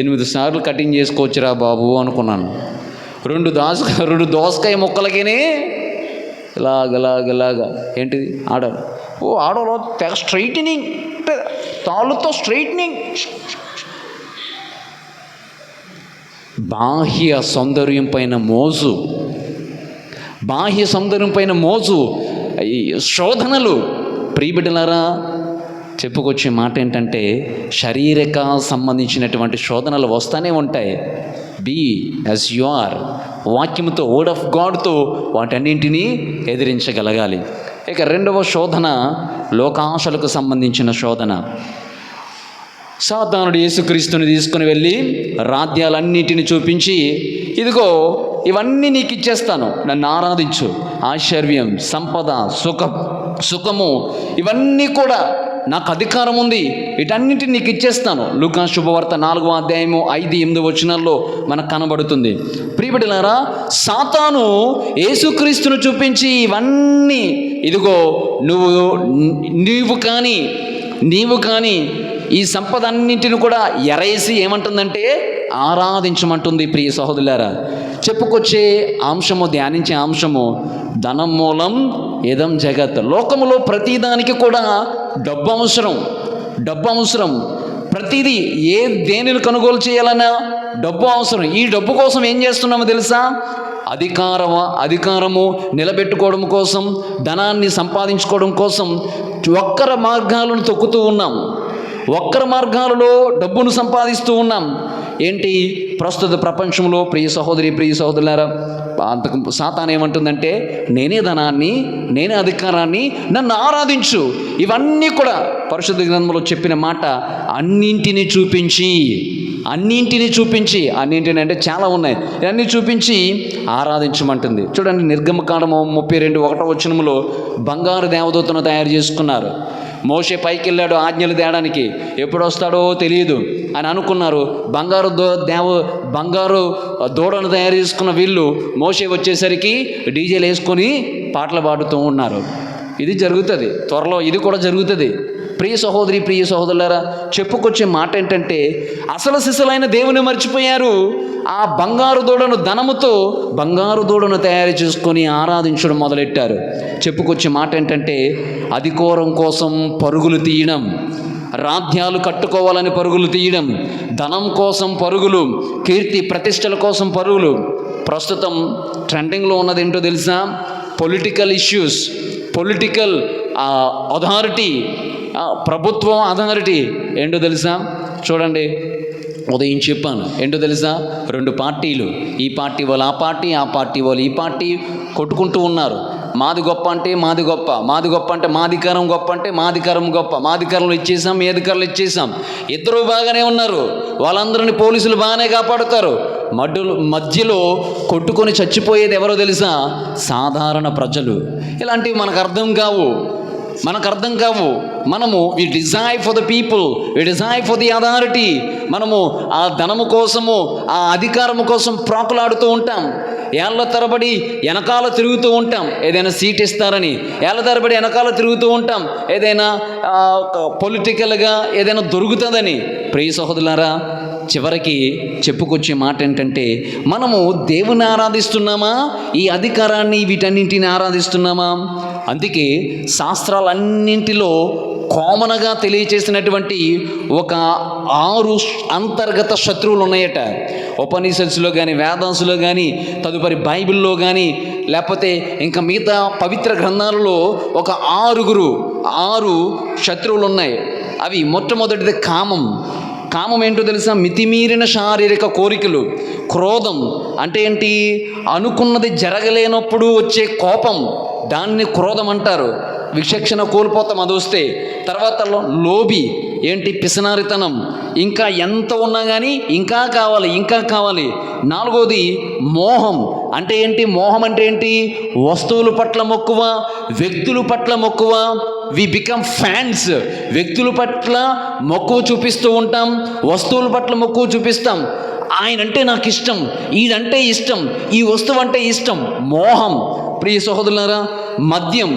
8 సార్లు కటింగ్ చేసుకోవచ్చురా బాబు అనుకున్నాను. 2 దోసకాయ మొక్కలకినే ఇలాగ ఏంటిది ఆడలో తెగ స్ట్రైటనింగ్, తాళ్ళతో స్ట్రైటనింగ్. బాహ్య సౌందర్యం పైన మోజు, బాహ్య సౌందర్యం పైన మోజు, శోధనలు. ప్రియబిడ్డలారా చెప్పుకొచ్చే మాట ఏంటంటే శారీరక సంబంధించినటువంటి శోధనలు వస్తూనే ఉంటాయి. Be as you are. వాక్యంతో, వర్డ్ ఆఫ్ గాడ్తో వాటన్నింటినీ ఎదిరించగలగాలి. ఇక 2వ శోధన లోకాశలకు సంబంధించిన శోధన. సాతానుడు యేసుక్రీస్తుని తీసుకుని వెళ్ళి రాజ్యాలన్నిటిని చూపించి, ఇదిగో ఇవన్నీ నీకు ఇచ్చేస్తాను, నన్ను ఆరాధించు, ఐశ్వర్యం, సంపద, సుఖము ఇవన్నీ కూడా నాకు అధికారం ఉంది, వీటన్నిటిని నీకు ఇచ్చేస్తాను. లూకా శుభవార్త 4వ అధ్యాయము 5-8 వచనాల్లో మనకు కనబడుతుంది. ప్రియబిడ్డలారా సాతాను యేసుక్రీస్తును చూపించి ఇవన్నీ, ఇదిగో నీవు కానీ ఈ సంపద అన్నింటిని కూడా ఎరేసి ఏమంటుందంటే ఆరాధించమంటుంది. ప్రియ సహోదరులారా చెప్పుకొచ్చే అంశము, ధ్యానించే అంశము ధనం మూలం ఇదం జగత్. లోకములో ప్రతిదానికి కూడా డబ్బు అవసరం. ప్రతిదీ దేనిని కొనుగోలు చేయాలన్నా డబ్బు అవసరం. ఈ డబ్బు కోసం ఏం చేస్తున్నామో తెలుసా? అధికారము నిలబెట్టుకోవడం కోసం, ధనాన్ని సంపాదించుకోవడం కోసం వక్ర మార్గాలను తొక్కుతూ ఉన్నాం. వక్ర మార్గాలలో డబ్బును సంపాదిస్తూ ఉన్నాం. ఏంటి ప్రస్తుత ప్రపంచంలో ప్రియ సహోదరులారా అంతకు సాతాను ఏమంటుందంటే నేనే ధనాన్ని, నేనే అధికారాన్ని, నన్ను ఆరాధించు. ఇవన్నీ కూడా పరిశుద్ధ గ్రంథంలో చెప్పిన మాట. అన్నింటినీ చూపించి అన్నింటిని అంటే చాలా ఉన్నాయి, ఇవన్నీ చూపించి ఆరాధించమంటుంది. చూడండి నిర్గమకాండము 32:1 వచనములో బంగారు దేవదూతను తయారు చేసుకున్నారు. మోషే పైకి వెళ్ళాడు ఆజ్ఞలు తేడానికి, ఎప్పుడు వస్తాడో తెలియదు అని అనుకున్నారు. బంగారు దూడను తయారు చేసుకున్న వీళ్ళు మోషే వచ్చేసరికి డీజేలు వేసుకొని పాటలు పాడుతూ ఉన్నారు. ఇది జరుగుతుంది త్వరలో, ఇది కూడా జరుగుతుంది. ప్రియ సహోదరులారా చెప్పుకొచ్చే మాట ఏంటంటే అసలు సిసలైన దేవుని మర్చిపోయారు. ఆ బంగారు దూడను తయారు చేసుకొని ఆరాధించడం మొదలెట్టారు. చెప్పుకొచ్చే మాట ఏంటంటే అధికారం కోసం పరుగులు తీయడం, రాజ్యాలు కట్టుకోవాలని పరుగులు తీయడం, ధనం కోసం పరుగులు, కీర్తి ప్రతిష్టల కోసం పరుగులు. ప్రస్తుతం ట్రెండింగ్లో ఉన్నది ఏంటో తెలుసా? పొలిటికల్ ఇష్యూస్, పొలిటికల్ అథారిటీ, ప్రభుత్వం అథారిటీ ఏంటో తెలుసా? చూడండి ఉదయం చెప్పాను ఏంటో తెలుసా? 2 పార్టీలు, ఈ పార్టీ వాళ్ళు ఆ పార్టీ, ఆ పార్టీ వాళ్ళు ఈ పార్టీ కొట్టుకుంటూ ఉన్నారు. మాది గొప్ప అంటే మాది గొప్ప, మాది గొప్ప అంటే మాదికారం గొప్ప అంటే మాదికారం గొప్ప, మాదికారంలో ఇచ్చేసాం, మీ అధికారులు ఇచ్చేసాం. ఇద్దరు బాగానే ఉన్నారు, వాళ్ళందరినీ పోలీసులు బాగానే కాపాడుతారు. మధ్యలో కొట్టుకొని చచ్చిపోయేది ఎవరో తెలుసా? సాధారణ ప్రజలు. ఇలాంటివి మనకు అర్థం కావు. మనకు అర్థం కావు. మనము we desire for the people, we desire for the authority. మనము ఆ ధనము కోసము, ఆ అధికారము కోసం ప్రాకులాడుతూ ఉంటాం. ఏళ్ళ తరబడి వెనకాల తిరుగుతూ ఉంటాం ఏదైనా సీట్ ఇస్తారని. ఏళ్ళ తరబడి వెనకాల తిరుగుతూ ఉంటాం ఏదైనా పొలిటికల్గా ఏదైనా దొరుకుతుందని. ప్రియ సహోదరులారా, చివరికి చెప్పుకొచ్చే మాట ఏంటంటే, మనము దేవుని ఆరాధిస్తున్నామా, ఈ అధికారాన్ని వీటన్నింటిని ఆరాధిస్తున్నామా? అందుకే శాస్త్రాలన్నింటిలో కామన్గా తెలియచేసినటువంటి ఒక 6 అంతర్గత శత్రువులు ఉన్నాయట. ఉపనిషత్తులో కానీ, వేదాంశలో కానీ, తదుపరి బైబిల్లో కానీ, లేకపోతే ఇంకా మిగతా పవిత్ర గ్రంథాలలో ఒక 6 శత్రువులు ఉన్నాయి. అవి మొట్టమొదటిది కామం. కామం ఏంటో తెలుసా? మితిమీరిన శారీరక కోరికలు. క్రోధం అంటే ఏంటి? అనుకున్నది జరగలేనప్పుడు వచ్చే కోపం, దాన్ని క్రోధం అంటారు. విచక్షణ కోల్పోతాం అది వస్తే. తర్వాత లోభి ఏంటి? పిసనారితనం. ఇంకా ఎంత ఉన్నా కానీ ఇంకా కావాలి, ఇంకా కావాలి. 4వది మోహం. అంటే ఏంటి? మోహం అంటే ఏంటి? వస్తువుల పట్ల మక్కువ, వ్యక్తుల పట్ల మక్కువ. We become fans. వ్యక్తుల పట్ల మక్కువ చూపిస్తూ ఉంటాం, వస్తువుల పట్ల మక్కువ చూపిస్తాం. ఆయన అంటే నాకు ఇష్టం, ఈడంటే ఇష్టం, ఈ వస్తువు అంటే ఇష్టం. మోహం. ప్రియ సహోదరులారా, మద్యం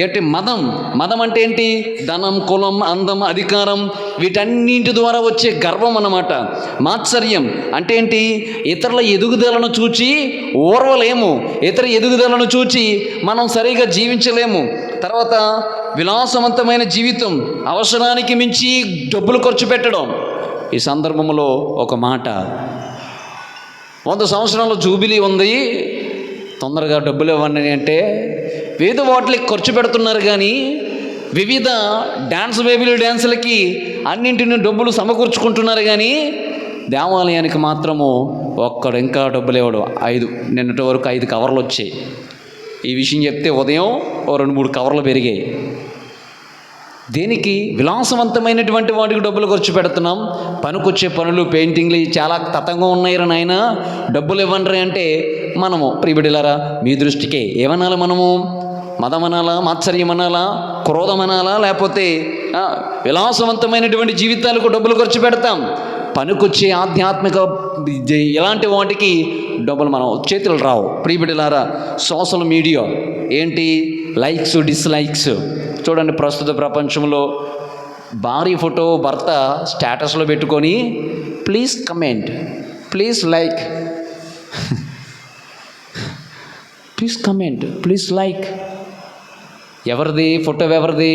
ఏంటి? మదం అంటే ఏంటి? ధనం, కులం, అందం, అధికారం, వీటన్నింటి ద్వారా వచ్చే గర్వం అన్నమాట. మాత్సర్యం అంటే ఏంటి? ఇతరుల ఎదుగుదలను చూచి ఓర్వలేము, ఇతర ఎదుగుదలను చూచి మనం సరిగా జీవించలేము. తర్వాత విలాసవంతమైన జీవితం, అవసరానికి మించి డబ్బులు ఖర్చు పెట్టడం. ఈ సందర్భంలో ఒక మాట, 100 సంవత్సరాల జూబిలీ ఉంది, తొందరగా డబ్బులు ఇవ్వండి అంటే వివిధ వాటికి ఖర్చు పెడుతున్నారు. కానీ వివిధ డ్యాన్సులకి అన్నింటినీ డబ్బులు సమకూర్చుకుంటున్నారు. కానీ దేవాలయానికి మాత్రము ఒక్కడు ఇంకా డబ్బులు ఇవ్వడు. 5 నిన్నటి వరకు 5 కవర్లు వచ్చాయి. ఈ విషయం చెప్తే ఉదయం 2-3 కవర్లు పెరిగాయి. దేనికి? విలాసవంతమైనటువంటి వాటికి డబ్బులు ఖర్చు పెడుతున్నాం. పనికొచ్చే పనులు, పెయింటింగ్లు చాలా తతంగా ఉన్నాయి రా నాయన, డబ్బులు ఇవ్వండి అంటే మనము ప్రియబిడ్డలారా, మీ దృష్టికే ఏమనాలి? మనము మదమనాలా, మాత్సర్యమనాలా, క్రోధమనాలా, లేకపోతే విలాసవంతమైనటువంటి జీవితాలకు డబ్బులు ఖర్చు పెడతాం. పనికొచ్చే ఆధ్యాత్మిక ఇలాంటి వాటికి డబ్బులు మనం చేతులు రావు. ప్రియబిడ్డలారా, సోషల్ మీడియా ఏంటి? Likes, dislikes. చూడండి, ప్రస్తుత ప్రపంచంలో భార్య ఫోటో భర్త స్టేటస్లో పెట్టుకొని please comment, please like, please comment, please like. ఎవరిది ఫోటో? ఎవరిది?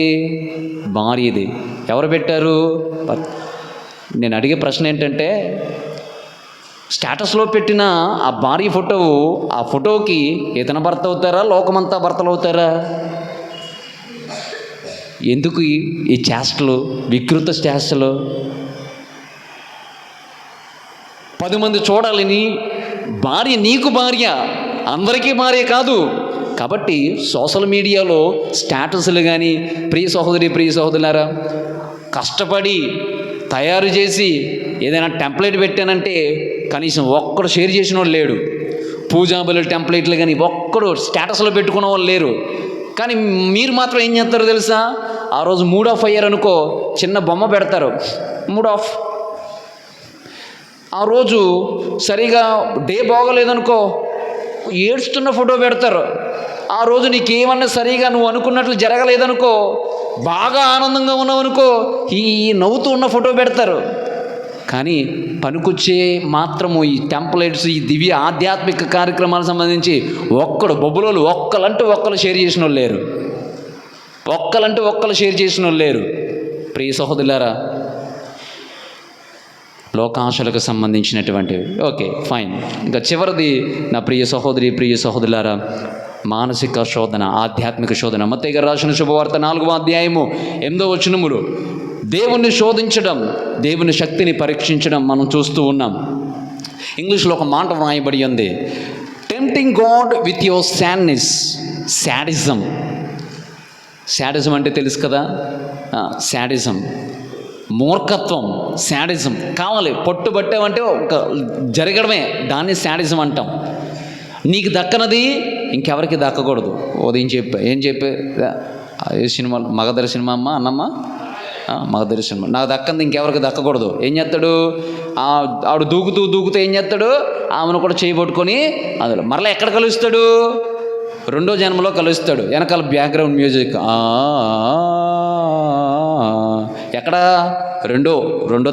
భార్యది. ఎవరు పెట్టారు? నేను అడిగే ప్రశ్న ఏంటంటే, స్టేటస్లో పెట్టిన ఆ భార్య ఫోటో, ఆ ఫోటోకి ఇతను భర్త అవుతారా, లోకమంతా భర్తలు అవుతారా? ఎందుకు ఈ చేష్టలు, వికృత చేష్టలు? 10 మంది చూడాలని భార్య, నీకు భార్య, అందరికీ భార్య కాదు. కాబట్టి సోషల్ మీడియాలో స్టేటస్లు కానీ, ప్రియ సహోదరులారా, కష్టపడి తయారు చేసి ఏదైనా టెంప్లెట్ పెట్టానంటే కనీసం ఒక్కడు షేర్ చేసిన వాళ్ళు లేడు. పూజాబులు టెంప్లెట్లు కానీ ఒక్కడు స్టేటస్లో పెట్టుకున్న వాళ్ళు లేరు. కానీ మీరు మాత్రం ఏం చేస్తారో తెలుసా? ఆ రోజు మూడ్ ఆఫ్ అయ్యారు అనుకో, చిన్న బొమ్మ పెడతారు, మూడ్ ఆఫ్. ఆ రోజు సరిగా డే బాగోలేదనుకో, ఏడుస్తున్న ఫోటో పెడతారు. ఆ రోజు నీకేమన్నా సరిగా నువ్వు అనుకున్నట్లు జరగలేదనుకో, బాగా ఆనందంగా ఉన్నావనుకో, ఈ నవ్వుతూ ఉన్న ఫోటో పెడతారు. కానీ పనికొచ్చే మాత్రము ఈ టెంప్లెట్స్, ఈ దివ్య ఆధ్యాత్మిక కార్యక్రమాలకు సంబంధించి ఒక్కడు బొబ్బులోళ్ళు ఒక్కలంటూ ఒక్కరు షేర్ చేసిన వాళ్ళు లేరు. ఒక్కలంటూ ఒక్కరు షేర్ చేసిన వాళ్ళు లేరు. ప్రియ సహోదరులారా, లోకాశలకు సంబంధించినటువంటివి ఓకే ఫైన్. ఇంకా చివరిది నా ప్రియ సహోదరులారా, మానసిక శోధన, ఆధ్యాత్మిక శోధన. మత్తయి గారు రాసిన శుభవార్త 4వ అధ్యాయము 8వ వచనములు దేవుణ్ణి శోధించడం, దేవుని శక్తిని పరీక్షించడం మనం చూస్తూ ఉన్నాం. ఇంగ్లీష్లో ఒక మాట వ్రాయబడి ఉంది, tempting God with your sadism. Sadism అంటే తెలుసు కదా, శాడిజం మూర్ఖత్వం. శాడిజం కావాలి, పట్టుబట్టామంటే ఒక జరగడమే, దాన్ని శాడిజం అంటాం. నీకు దక్కనది ఇంకెవరికి దక్కకూడదు. ఏం చెప్పే ఏ సినిమా, మగధర సినిమా అమ్మ అన్నమ్మ, మగధర సినిమా. నాకు దక్కంది ఇంకెవరికి దక్కకూడదు. ఏం చేస్తాడు ఆవిడ దూకుతూ ఏం చేస్తాడు, ఆమెను కూడా చేయబట్టుకొని అందులో మరలా ఎక్కడ కలుస్తాడు, రెండో జన్మలో కలుస్తాడు. వెనకాల బ్యాక్గ్రౌండ్ మ్యూజిక్ ఎక్కడ రెండో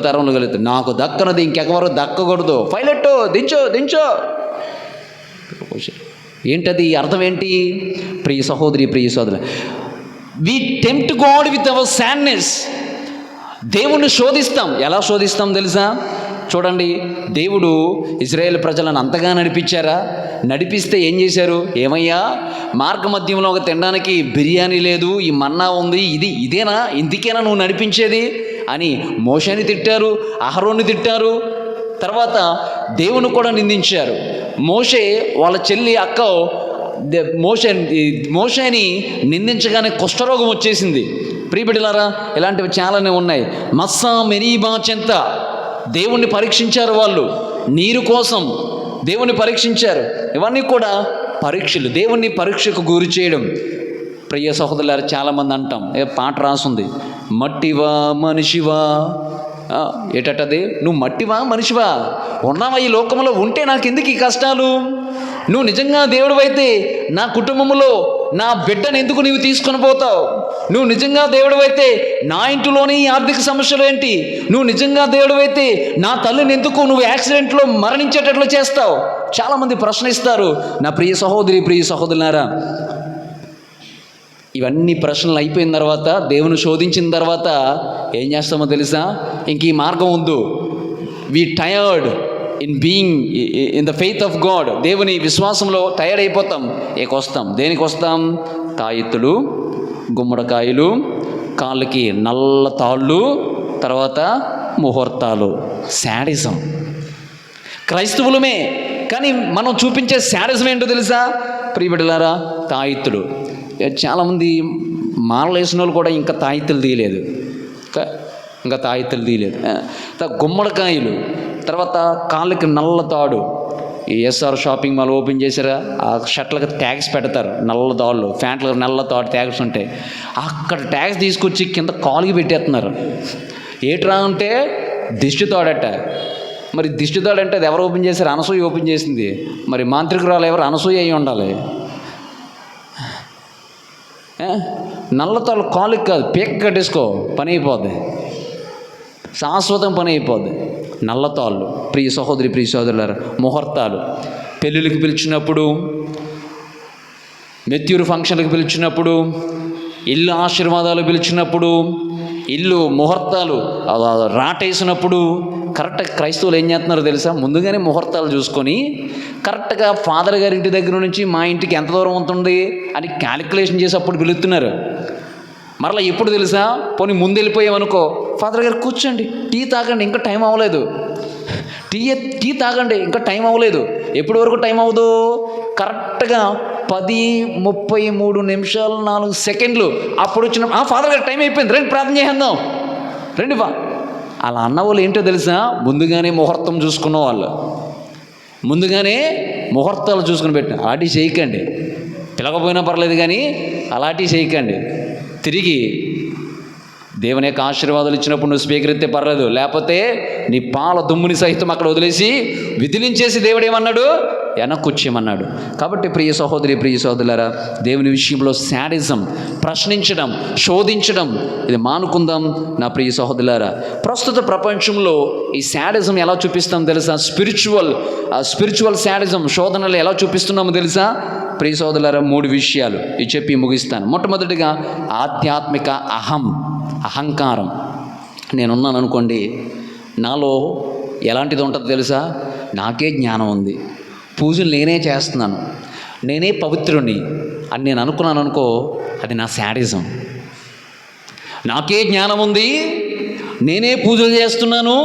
తరంలో కలుగుతాడు. నాకు దక్కనది ఇంకెవరు దక్కకూడదు, పైలట్ దించో. ఏంటది అర్థం ఏంటి? ప్రియ సహోదరి ప్రియ సోదరు, we tempt God with our sadness. దేవుణ్ణి శోధిస్తాం. ఎలా శోధిస్తాం తెలుసా? చూడండి, దేవుడు ఇజ్రాయేల్ ప్రజలను అంతగా నడిపిస్తే ఏం చేశారు? ఏమయ్యా, మార్గ మధ్యంలో ఒక తినడానికి బిర్యానీ లేదు, ఈ మన్నా ఉంది, ఇదేనా, ఇందుకేనా నువ్వు నడిపించేది అని మోషేని తిట్టారు, అహరోన్ని తిట్టారు. తర్వాత దేవుని కూడా నిందించారు. మోషే వాళ్ళ చెల్లి అక్క మోషేని నిందించగానే కుష్ఠరోగం వచ్చేసింది. ప్రియబిడ్డలారా, ఇలాంటివి చాలానే ఉన్నాయి. మస్సా మెరీబా చెంత దేవుణ్ణి పరీక్షించారు వాళ్ళు, నీరు కోసం దేవుణ్ణి పరీక్షించారు. ఇవన్నీ కూడా పరీక్షలు, దేవుణ్ణి పరీక్షకు గురి చేయడం. ప్రియ సహోదరులారా, చాలామంది అంటాం, పాట రాసుంది, మట్టివా మనిషివా. ఏటది, నువ్వు మట్టివా మనిషివా, ఉన్నావా ఈ లోకంలో, ఉంటే నాకెందుకు ఈ కష్టాలు? నువ్వు నిజంగా దేవుడు అయితే నా కుటుంబంలో నా బిడ్డను ఎందుకు నీవు తీసుకొని పోతావు? నువ్వు నిజంగా దేవుడు అయితే నా ఇంటిలోని ఆర్థిక సమస్యలు ఏంటి? నువ్వు నిజంగా దేవుడు అయితే నా తల్లిని ఎందుకు నువ్వు యాక్సిడెంట్లో మరణించేటట్లు చేస్తావు? చాలామంది ప్రశ్నిస్తారు. నా ప్రియ సహోదరి ప్రియ సహోదరులారా, ఇవన్నీ ప్రశ్నలు అయిపోయిన తర్వాత, దేవుని శోధించిన తర్వాత ఏం చేస్తామో తెలుసా? ఇంక ఈ మార్గం వద్దు. We tired in being in the faith of God. దేవుని విశ్వాసంలో టైర్డ్ అయిపోతాం. వస్తాం దేనికి వస్తాం? తాయెత్తులు, గుమ్మడికాయలు, కాళ్ళకి నల్ల తాళ్ళు, తర్వాత ముహూర్తాలు. శాడిజం. క్రైస్తవులమే, కానీ మనం చూపించే శాడిజం ఏంటో తెలుసా? ప్రియబిడ్డలారా, తాయెత్తులు. చాలామంది మాలలు వేసిన వాళ్ళు కూడా ఇంకా తాయెత్తులు తీయలేదు. గుమ్మడికాయలు, తర్వాత కాళ్ళకి నల్ల తాడు. ఈ ఎస్ఆర్ షాపింగ్ మాల్ ఓపెన్ చేశారా, ఆ షర్ట్లకు ట్యాగ్స్ పెడతారు, నల్ల తాళ్ళు, ప్యాంట్లకు నల్ల తాడు ట్యాగ్స్ ఉంటాయి. అక్కడ ట్యాగ్స్ తీసుకొచ్చి కింద కాలుకి పెట్టేస్తున్నారు. ఏట్రా అంటే దిష్టి తాడట. మరి దిష్టి తాడు అంటే అది ఎవరు ఓపెన్ చేశారు? అనసూయ ఓపెన్ చేసింది. మరి మాంత్రికురాలు ఎవరు? అనసూయ అయి ఉండాలి. నల్ల తాళ్ళు కాలుకి కాదు, పీక కట్టేసుకో, పని అయిపోద్ది, శాశ్వతం పని అయిపోద్ది. నల్ల తాళ్ళు. ప్రియ సహోదరి ప్రియ సహోదరులారా, ముహూర్తాలు. పెళ్ళిళ్ళకి పిలిచినప్పుడు, మెత్యూరు ఫంక్షన్లకు పిలిచినప్పుడు, ఇల్లు ఆశీర్వాదాలు పిలిచినప్పుడు, ఇల్లు ముహూర్తాలు రాటేసినప్పుడు కరెక్ట్గా క్రైస్తవులు ఏం చేస్తున్నారు తెలుసా? ముందుగానే ముహూర్తాలు చూసుకొని కరెక్ట్గా ఫాదర్ గారి ఇంటి దగ్గర నుంచి మా ఇంటికి ఎంత దూరం ఉంటుంది అని క్యాలిక్యులేషన్ చేసి అప్పుడు పిలుస్తున్నారు. మరలా ఎప్పుడు తెలుసా? పోనీ ముందు వెళ్ళిపోయామనుకో, ఫాదర్ గారు కూర్చోండి, టీ తాగండి, ఇంకా టైం అవ్వలేదు, టీ తాగండి, ఇంకా టైం అవ్వలేదు. ఎప్పటి వరకు టైం అవ్వదు? కరెక్ట్గా 10:33 అప్పుడు వచ్చిన ఫాదర్ గారు టైం అయిపోయింది, రండి ప్రార్థన చేసేద్దాం, రండి బా. అలా అన్న వాళ్ళు ఏంటో తెలుసా? ముందుగానే ముహూర్తం చూసుకున్న వాళ్ళు, ముందుగానే ముహూర్తాలు చూసుకుని పెట్టిన. అలాంటివి చేయకండి. పిలకపోయినా పర్లేదు కానీ అలాంటివి చేయకండి. తిరిగి దేవుని యొక్క ఆశీర్వాదాలు ఇచ్చినప్పుడు నువ్వు స్వీకరిస్తే పర్లేదు, లేకపోతే నీ పాల దుమ్ముని సహితం అక్కడ వదిలేసి విధిలించేసి దేవుడు ఏమన్నాడు? వెనక్కుచ్చేయమన్నాడు. కాబట్టి ప్రియ సహోదరి ప్రియ సహోదరులారా, దేవుని విషయంలో శాడిజం, ప్రశ్నించడం, శోధించడం, ఇది మానుకుందాం నా ప్రియ సహోదరులారా. ప్రస్తుత ప్రపంచంలో ఈ శాడిజం ఎలా చూపిస్తాం తెలుసా? స్పిరిచువల్ శాడిజం, శోధనలు ఎలా చూపిస్తున్నామో తెలుసా? ప్రియ సహోదరులారా, 3 విషయాలు ఇవి చెప్పి ముగిస్తాను. మొట్టమొదటిగా ఆధ్యాత్మిక అహంకారం. నేనున్నాను అనుకోండి, నాలో ఎలాంటిది ఉంటుందో తెలుసా? నాకే జ్ఞానం ఉంది, పూజలు నేనే చేస్తున్నాను, నేనే పవిత్రుణ్ణి అని నేను అనుకున్నాను అనుకో, అది నా శాడిజం. నాకే జ్ఞానం ఉంది, నేనే పూజలు చేస్తున్నాను,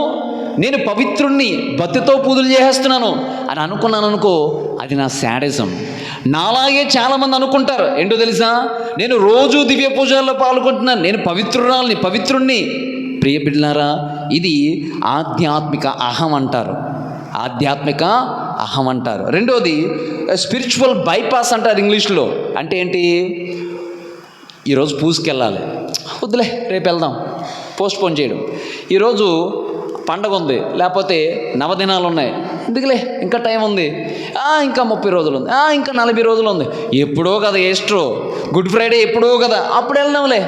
నేను పవిత్రుణ్ణి, భక్తితో పూజలు చేస్తున్నాను అని అనుకున్నాను అనుకో, అది నా శాడిజం. నాలాగే చాలామంది అనుకుంటారు. ఏంటో తెలుసా? నేను రోజు దివ్య పూజల్లో పాల్గొంటున్నాను, నేను పవిత్రుణ్ణి. ప్రియ బిడ్డలారా, ఇది ఆధ్యాత్మిక అహం అంటారు. ఆధ్యాత్మిక అహం అంటారు. రెండోది స్పిరిచువల్ బైపాస్ అంటారు ఇంగ్లీష్లో. అంటే ఏంటి? ఈరోజు పూజకెళ్ళాలి, వద్దులే రేపు వెళ్దాం, పోస్ట్పోన్ చేయడం. ఈరోజు పండగ ఉంది, లేకపోతే నవదినాలు ఉన్నాయి, ఎందుకులే ఇంకా టైం ఉంది, ఇంకా 30 రోజులు ఉంది, ఇంకా 40 రోజులు ఉంది, ఎప్పుడో కదా ఈస్టర్, గుడ్ ఫ్రైడే ఎప్పుడో కదా, అప్పుడు వెళ్దాంలే.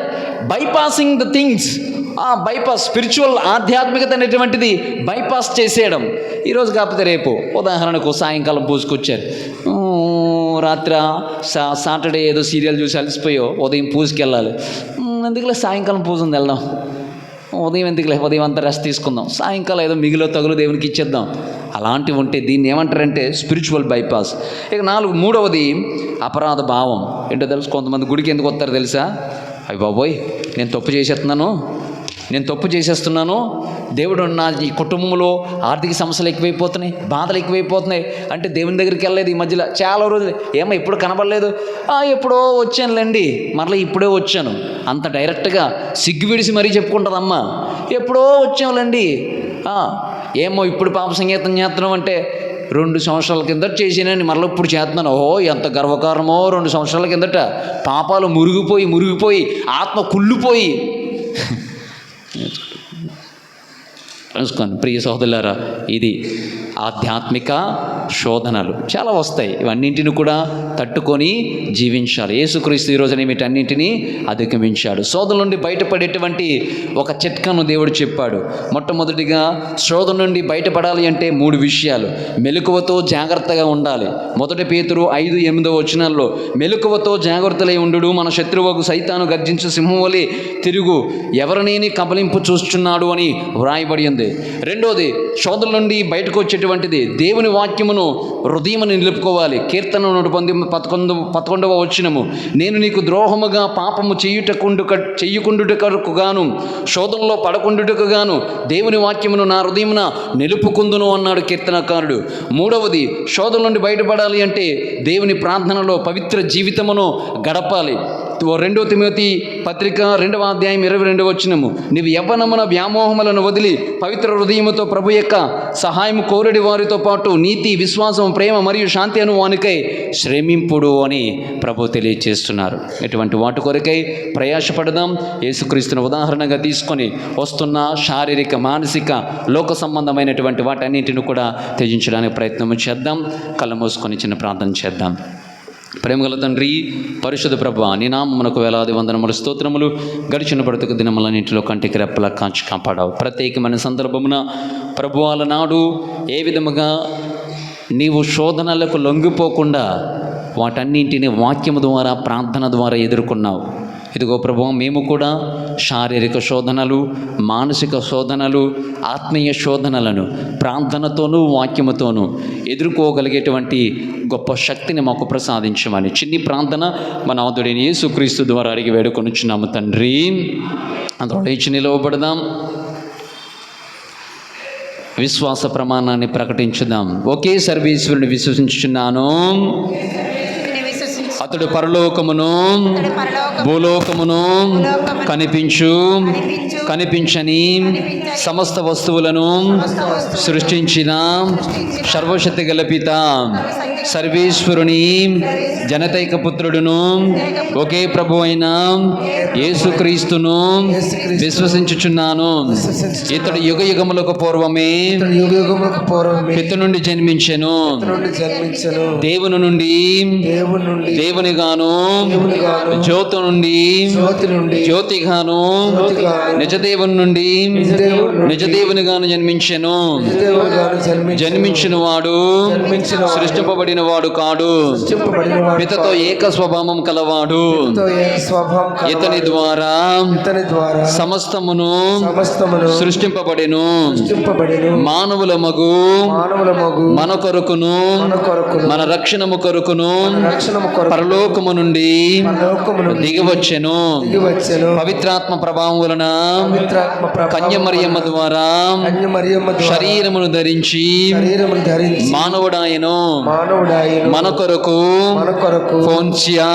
Bypassing the things, bypass, spiritual ఆధ్యాత్మికత అనేటువంటిది బైపాస్ చేసేయడం. ఈరోజు కాకపోతే రేపు. ఉదాహరణకు సాయంకాలం పూజకొచ్చారు, రాత్రి సాటర్డే ఏదో సీరియల్ చూసి అలసిపోయో ఉదయం పూజకి వెళ్ళాలి, ఎందుకులే సాయంకాలం పూజ ఉంది వెళ్దాం, ఉదయం ఎందుకులే ఉదయం అంతా రెస్ట్ తీసుకుందాం, సాయంకాలం ఏదో మిగిలో తగులు దేవునికి ఇచ్చేద్దాం. అలాంటివి ఉంటే దీన్ని ఏమంటారంటే స్పిరిచువల్ బైపాస్. ఇక మూడవది అపరాధ భావం. ఏంటో తెలుసు, కొంతమంది గుడికి ఎందుకు వస్తారో తెలుసా? అయ్య బాబోయ్, నేను తప్పు చేసేస్తున్నాను, దేవుడు నా ఈ కుటుంబంలో ఆర్థిక సమస్యలు ఎక్కువైపోతున్నాయి, బాధలు ఎక్కువైపోతున్నాయి అంటే దేవుని దగ్గరికి వెళ్ళలేదు ఈ మధ్యలో చాలా రోజులు, ఏమో ఎప్పుడు కనబడలేదు, ఎప్పుడో వచ్చానులేండి, మరలా ఇప్పుడే వచ్చాను, అంత డైరెక్ట్గా సిగ్గు విడిసి మరీ చెప్పుకుంటుందమ్మా, ఎప్పుడో వచ్చాములేండి, ఏమో ఇప్పుడు పాప సంగీతం చేస్తున్నాం అంటే 2 సంవత్సరాల కిందట చేసినని మరలా ఇప్పుడు చేస్తున్నాను, ఎంత గర్వకారణమో. 2 సంవత్సరాల కిందట పాపాలు మురిగిపోయి ఆత్మ కుళ్ళిపోయి. తెలుసుకోండి ప్రియ సహోదరులారా, ఇది ఆధ్యాత్మిక శోధనలు చాలా వస్తాయి. ఇవన్నింటిని కూడా తట్టుకొని జీవించాలి. యేసుక్రీస్తు ఈరోజున వీటన్నింటినీ అధిగమించాడు. శోధన నుండి బయటపడేటువంటి ఒక చిట్కాను దేవుడు చెప్పాడు. మొట్టమొదటిగా శోధన నుండి బయటపడాలి అంటే 3 విషయాలు. మెలకువతో జాగ్రత్తగా ఉండాలి. 1 పేతురు 5:8 మెలకువతో జాగ్రత్తలై ఉండు, మన శత్రువుకు సైతాను గర్జించు సింహం వలె తిరుగు, ఎవరినేని కబలింపు చూస్తున్నాడు అని వ్రాయబడి ఉంది. రెండోది, శోధన నుండి బయటకు వచ్చేటువంటిది దేవుని వాక్యమును హృదయమును నిలుపుకోవాలి. కీర్తన 11:11 నేను నీకు ద్రోహముగా పాపము చెయ్యకుండుటకు గాను శోధనలో పడకుండుటకు గాను దేవుని వాక్యమును నా హృదయమున నిలుపుకుందును అన్నాడు కీర్తనకారుడు. మూడవది, శోధన నుండి బయటపడాలి అంటే దేవుని ప్రార్థనలో పవిత్ర జీవితమును గడపాలి. 2 తిమోతి పత్రిక 2:22 నీవు యవ్వనమున వ్యామోహములను వదిలి పవిత్ర హృదయముతో ప్రభు యొక్క సహాయం కోరడి వారితో పాటు నీతి, విశ్వాసం, ప్రేమ మరియు శాంతి అను వానికై శ్రమింపుడు అని ప్రభు తెలియజేస్తున్నారు. ఇటువంటి వాటి కొరకై ప్రయాసపడదాం. యేసుక్రీస్తును ఉదాహరణగా తీసుకొని వస్తున్న శారీరక, మానసిక, లోక సంబంధమైనటువంటి వాటన్నింటిని కూడా త్యజించడానికి ప్రయత్నం చేద్దాం. కళ్ళు మూసుకొని చిన్న ప్రార్థన చేద్దాం. ప్రేమగల తండ్రి, పరిశుద్ధ ప్రభువా, నీ నామమునకు వేలాది వందనములు, స్తోత్రములు. గడిచిన బ్రతుకు దినములన్నింటిలో కంటికి రెప్పలా కాంచి కాపాడావు. ప్రత్యేకమైన సందర్భమున ప్రభువాల నాడు ఏ విధముగా నీవు శోధనలకు లొంగిపోకుండా వాటన్నింటినీ వాక్యము ద్వారా, ప్రార్థన ద్వారా ఎదుర్కొన్నావు. ఇదిగో ప్రభువా, మేము కూడా శారీరక శోధనలు, మానసిక శోధనలు, ఆత్మీయ శోధనలను ప్రార్థనతోనూ వాక్యముతోనూ ఎదుర్కోగలిగేటువంటి గొప్ప శక్తిని మాకు ప్రసాదించమని చిన్ని ప్రార్థన మన నాథుడైన యేసుక్రీస్తు ద్వారా అడిగి వేడుకొనుచున్నాము తండ్రి. అందులో లేచి నిలవబడదాం. విశ్వాస ప్రమాణాన్ని ప్రకటించుదాం. ఒకే సర్వేశ్వరుని విశ్వసించుచున్నాను, అతడు పరలోకమును భూలోకమును కనిపించని సమస్త వస్తువులను సృష్టించిన సర్వశక్తి గల పిత సర్వేశ్వరుని జనతైక పుత్రుడును ఒకే ప్రభు అయిన యేసుక్రీస్తును విశ్వసించుచున్నాను. ఇతడు యుగ యుగములకు పూర్వమే పిత నుండి జన్మించెను, దేవుని నుండి దేవునిగాను, జ్యోతి నుండి జ్యోతిగాను, నిజదేవుని నుండి నిజదేవునిగాను జన్మించెను. జన్మించిన వాడు సృష్టింపబడిన వాడు కాడు, పితతో ఏక స్వభావం కలవాడు. ఇతని ద్వారా సమస్తమును సృష్టింపబడెను. మానవుల మగు మన కొరకును మన రక్షణము కొరకును పరలోకము నుండి దిగివచ్చెను. పవిత్రాత్మ ప్రభావం వలన పవిత్రాత్మ ప్రభావం కన్యమరియమ్మ ద్వారా కన్యమరియమ్మ ద్వారా శరీరమును ధరించి మానవుడాయను మన కొరకు పోన్సియా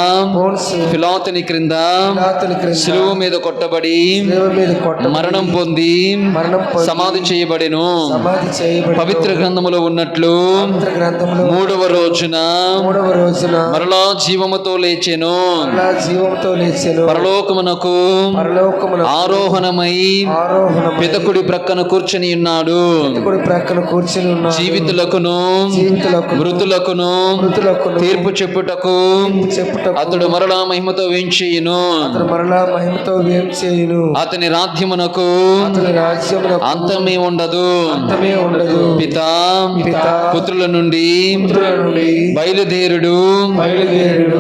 పిలాతుని క్రింద శిలువ మీద కొట్టబడి మరణం పొంది సమాధి చేయబడెను. పవిత్ర గ్రంథములో ఉన్నట్లు మూడవ రోజున మరలా జీవముతో లేచెను. పరలోకమునకు ఆరోహణమై పితకుడి ప్రక్కన కూర్చొని ఉన్నాడు. జీవితులకును మృతులకును తీర్పు చెప్పుటకు అతడు మరలా మహిమతో వేంచేయును. అతని రాజ్యమునకు అంతమే ఉండదు. పితా పుత్రుల నుండి బయలుదేరుడు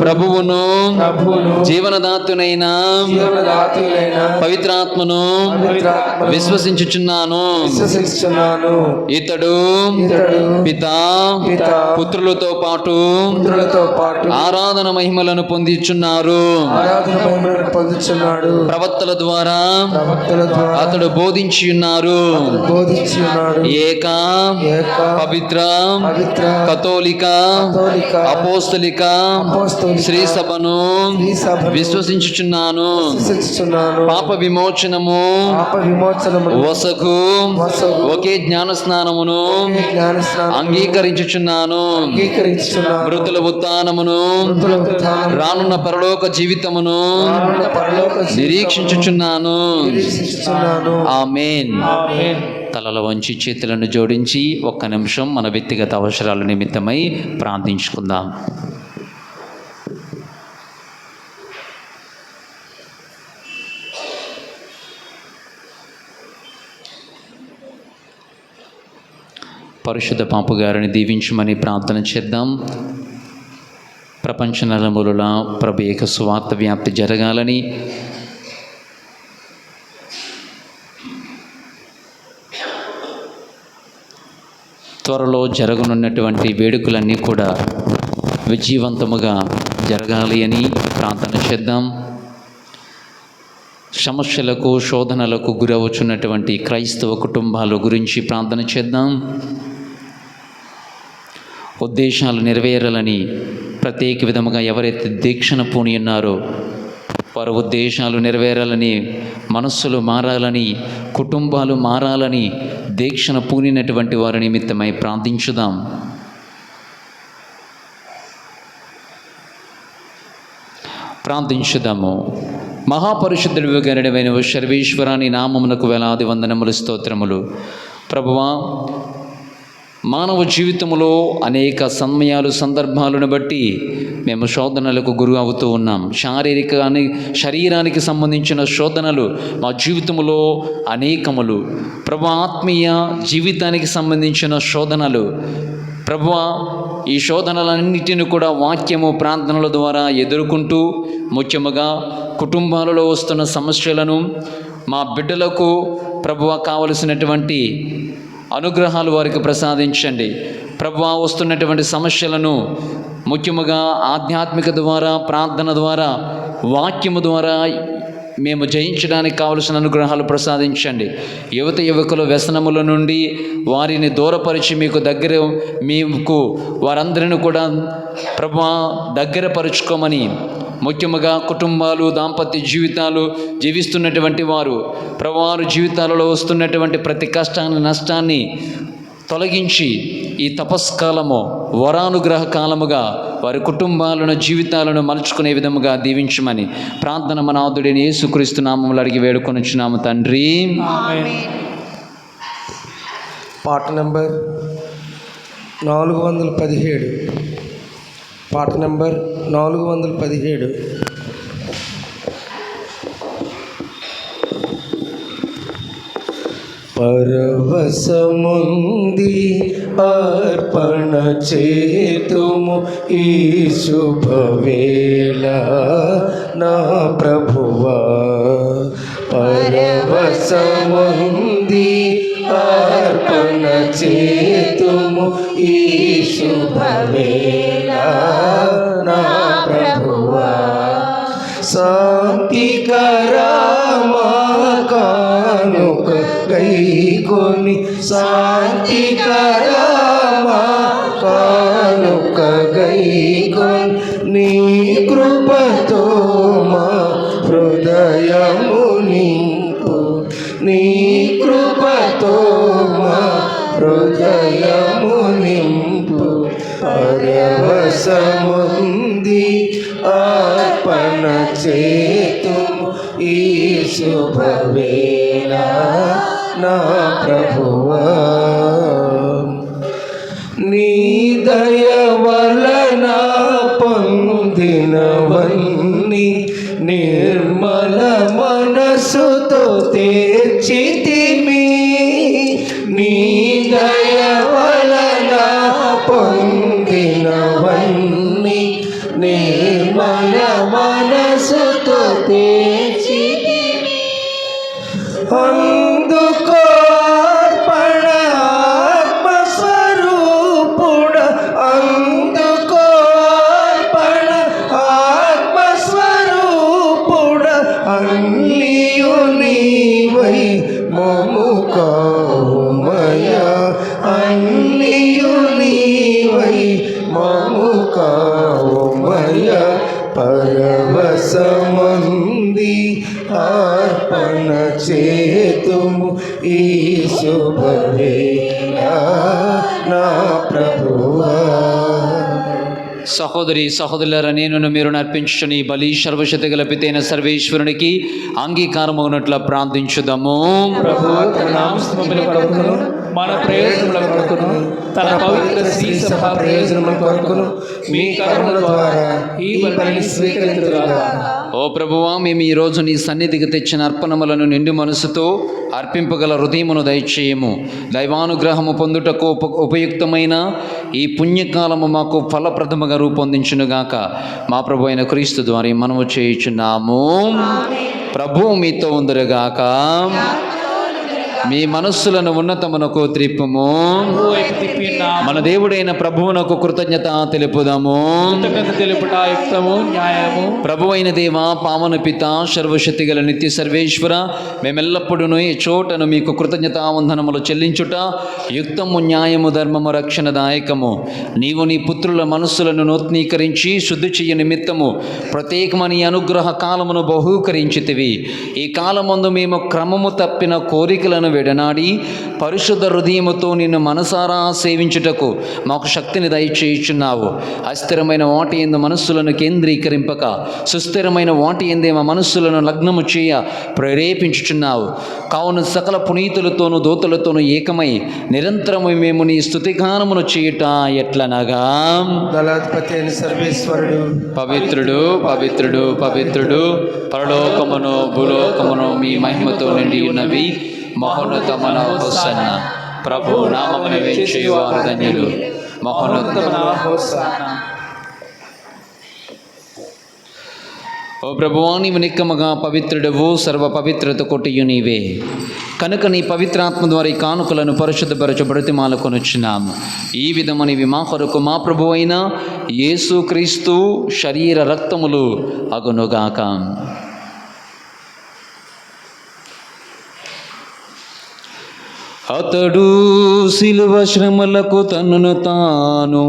ప్రభువును జీవనదాతునైన పవిత్రాత్మను విశ్వసించుచున్నాను. ఇతడు పితా పుత్రులతో పాటు ఆరాధన మహిమలను పొందిచున్నారు. ప్రవక్తల ద్వారా అతడు బోధించి ఉన్నారు. ఏక పవిత్ర కథోలిక అపోస్తలిక శ్రీ సభను విశ్వసించుచున్నాను. పాప విమోచనము వసకు ఒకే జ్ఞాన స్నానమును అంగీకరించుచున్నాను. మృతుల ఉత్థానమును రానున్న పరలోక జీవితమును నిరీక్షించుచున్నాను. ఆమేన్. తలల వంచి చేతులను జోడించి ఒక్క నిమిషం మన వ్యక్తిగత అవసరాల నిమిత్తమై ప్రార్థించుకుందాం. పరిశుద్ధ పాపు గారిని దీవించమని ప్రార్థన చేద్దాం. ప్రపంచ నలుమూలలా ప్రభు ఏక సువార్త వ్యాప్తి జరగాలని, త్వరలో జరగనున్నటువంటి వేడుకలన్నీ కూడా విజయవంతముగా జరగాలి అని ప్రార్థన చేద్దాం. సమస్యలకు శోధనలకు గురవుచున్నటువంటి క్రైస్తవ కుటుంబాల గురించి ప్రార్థన చేద్దాం. ఉద్దేశాలు నెరవేరాలని ప్రత్యేక విధముగా ఎవరైతే దీక్షను పూని ఉన్నారో వారి ఉద్దేశాలు నెరవేరాలని, మనస్సులు మారాలని, కుటుంబాలు మారాలని దీక్షను పూనినటువంటి వారి నిమిత్తమై ప్రార్థించుదాం. ప్రార్థించుదాము. మహాపరిశుద్ధుడు గరుడవైన సర్వేశ్వరాని నామమునకు వేలాది వందనములు, స్తోత్రములు. ప్రభువా, మానవ జీవితంలో అనేక సమయాలు సందర్భాలను బట్టి మేము శోధనలకు గురి అవుతూ ఉన్నాం. శరీరానికి సంబంధించిన శోధనలు మా జీవితంలో అనేకములు. ప్రభు, ఆత్మీయ జీవితానికి సంబంధించిన శోధనలు. ప్రభువా, ఈ శోధనలన్నిటిని కూడా వాక్యము ప్రార్థనల ద్వారా ఎదుర్కొంటూ, ముఖ్యముగా కుటుంబాలలో వస్తున్న సమస్యలను, మా బిడ్డలకు ప్రభువా కావలసినటువంటి అనుగ్రహాలు వారికి ప్రసాదించండి. ప్రభువా, వస్తున్నటువంటి సమస్యలను ముఖ్యముగా ఆధ్యాత్మిక ద్వారా, ప్రార్థన ద్వారా, వాక్యము ద్వారా మేము జయించడానికి కావలసిన అనుగ్రహాలు ప్రసాదించండి. యువకుల వ్యసనముల నుండి వారిని దూరపరిచి మీకు వారందరిని కూడా ప్రభువా దగ్గరపరుచుకోమని, ముఖ్యముగా కుటుంబాలు, దాంపత్య జీవితాలు జీవిస్తున్నటువంటి వారు ప్రభువారు జీవితాలలో వస్తున్నటువంటి ప్రతి కష్టాన్ని, నష్టాన్ని తొలగించి ఈ తపస్కాలము వరానుగ్రహ కాలముగా వారి కుటుంబాలను, జీవితాలను మలుచుకునే విధముగా దీవించమని ప్రార్థన మనాథుడిని యేసుక్రీస్తు నామములో అడిగి వేడుకొనుచున్నాము తండ్రి. పాట నంబర్ 417. పాట నంబర్ 417. పరవశముంది అర్పణ చేతుము ఈ శుభవేళ నా ప్రభువా. పరవశముంది అర్పణ చేతుము ఈ శుభవేళ నా ప్రభువా. శాంతికరమా గైకొన్ నీ కృపతో మా హృదయము నింపు నీ కృపతో మా హృదయము నింపు పరవశముంది అర్పణ చేతుము ఈ శుభవేళ నా ప్రభువా నీ దయ వలన పొందినవన్నీ నిర్మల మనసుతో తీర్చితిమి నీ దయ వలన పొందినవన్నీ నిర్మల మనసుతో తీర్చితిమి అందుకో అర్పణ ఆత్మస్వరూపుడ అందుకో అర్పణ ఆత్మస్వరూపుడ అన్నియు నీవై మము కావుమయా అన్నియు నీవై మము కావుమయా పరవశమంది అర్పణ చేతుము ఈ శుభవేళ నా ప్రభువా సహోదరి సహోదరులారా, నేను మీరు అర్పించుని ఈ బలి సర్వశక్తి గల పితైన సర్వేశ్వరునికి అంగీకారమగునట్ల ప్రార్థించుదాము. ప్రభు తన నామస్తమముల కొరకును మన ప్రయోజనముల కొరకును తన పవిత్ర శ్రీ సభ ప్రయోజనముల కొరకును మీ కరుణ ద్వారా ఈ బలిని స్వీకరించుగాక. ఓ ప్రభువా, మేము ఈరోజు నీ సన్నిధికి తెచ్చిన అర్పణములను నిండు మనసుతో అర్పింపగల హృదయమును దయచేయము. దైవానుగ్రహము పొందుటకు ఉపయుక్తమైన ఈ పుణ్యకాలము మాకు ఫలప్రదముగా రూపొందించునుగాక. మా ప్రభు అయిన క్రీస్తు ద్వారా మనము చేయుచున్నాము. ప్రభువు మీతో ఉందరుగాక. మీ మనస్సులను ఉన్నతమునకు త్రిప్పుము. మన దేవుడైన ప్రభువునకు కృతజ్ఞత తెలుపుదాము. తెలుపుట యుక్తము న్యాయము. ప్రభు అయిన దేవ, పావన పిత, సర్వశక్తి గల నిత్య సర్వేశ్వర, మేమెల్లప్పుడూ ఈ చోటను మీకు కృతజ్ఞతావందనములు చెల్లించుట యుక్తము, న్యాయము, ధర్మము, రక్షణదాయకము. నీవు నీ పుత్రుల మనస్సులను నూతనీకరించి శుద్ధి చెయ్య నిమిత్తము ప్రత్యేకమని అనుగ్రహ కాలమును బహూకరించితివి. ఈ కాలమందు మేము క్రమము తప్పిన కోరికలను విడనాడి పరిశుద్ధ హృదయముతో నిన్ను మనసారా సేవించుటకు మాకు శక్తిని దయచేయుచున్నావు. అస్థిరమైన వాటి యందు మనస్సులను కేంద్రీకరింపక సుస్థిరమైన వాటి యందే మా మనస్సులను లగ్నము చేయ ప్రేరేపించుచున్నావు. కావున సకల పునీతులతోనూ దూతలతోనూ ఏకమై నిరంతరము మేము నీ స్తుతిగానమును చేయుట ఎట్లనగా, దళాధిపతి అయిన సర్వేశ్వరుడు పవిత్రుడు పవిత్రుడు పవిత్రుడు, పరలోకమును భూలోకమును మీ మహిమతో నిండి ఉన్నవి. మహోన్నతమైన హోసన్న. ప్రభు నామమున వేచేవారు ధన్యులు. మహోన్నతమైన హోసన్న. ఓ ప్రభువా, నీవు నిక్కముగా పవిత్రుడవు, సర్వ పవిత్రత కొట్టియు నీవే. కనుక నీ పవిత్రాత్మ ద్వారా ఈ కానుకలను పరిశుద్ధపరచ బ్రతిమాలకొనుచున్నాము. ఈ విధమనివి మా కొరకు మా ప్రభు అయిన యేసుక్రీస్తు శరీర రక్తములు అగునుగాక. అతడు శిలువ శ్రమలకు తనను తాను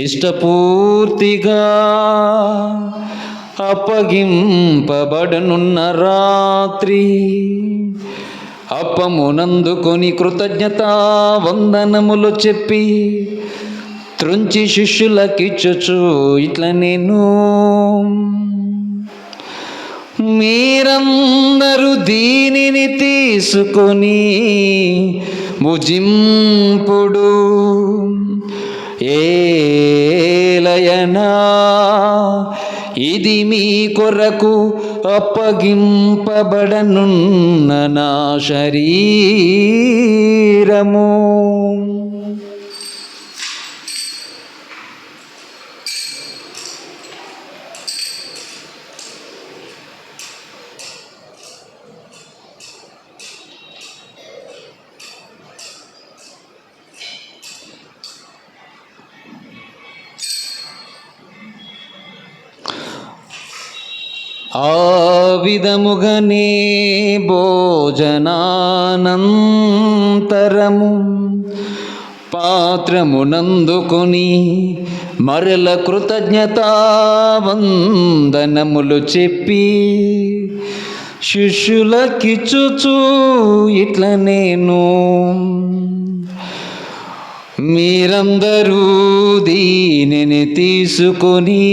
ఇష్టపూర్తిగా అప్పగింపబడనున్న రాత్రి అప్పమునందుకొని కృతజ్ఞతా వందనములు చెప్పి త్రుంచి శిష్యులకిచ్చుచు ఇట్ల నేను, మీరందరూ దీనిని తీసుకొని భుజింపుడు. ఏలయనా ఇది మీ కొరకు అప్పగింపబడనున్న నా శరీరము. ఆ విధముగనే భోజనానంతరము పాత్రమునందుకొని మరల కృతజ్ఞతా వందనములు చెప్పి శిష్యులకిచ్చుచు ఇట్ల నేను మీరందరూ దీనిని తీసుకొని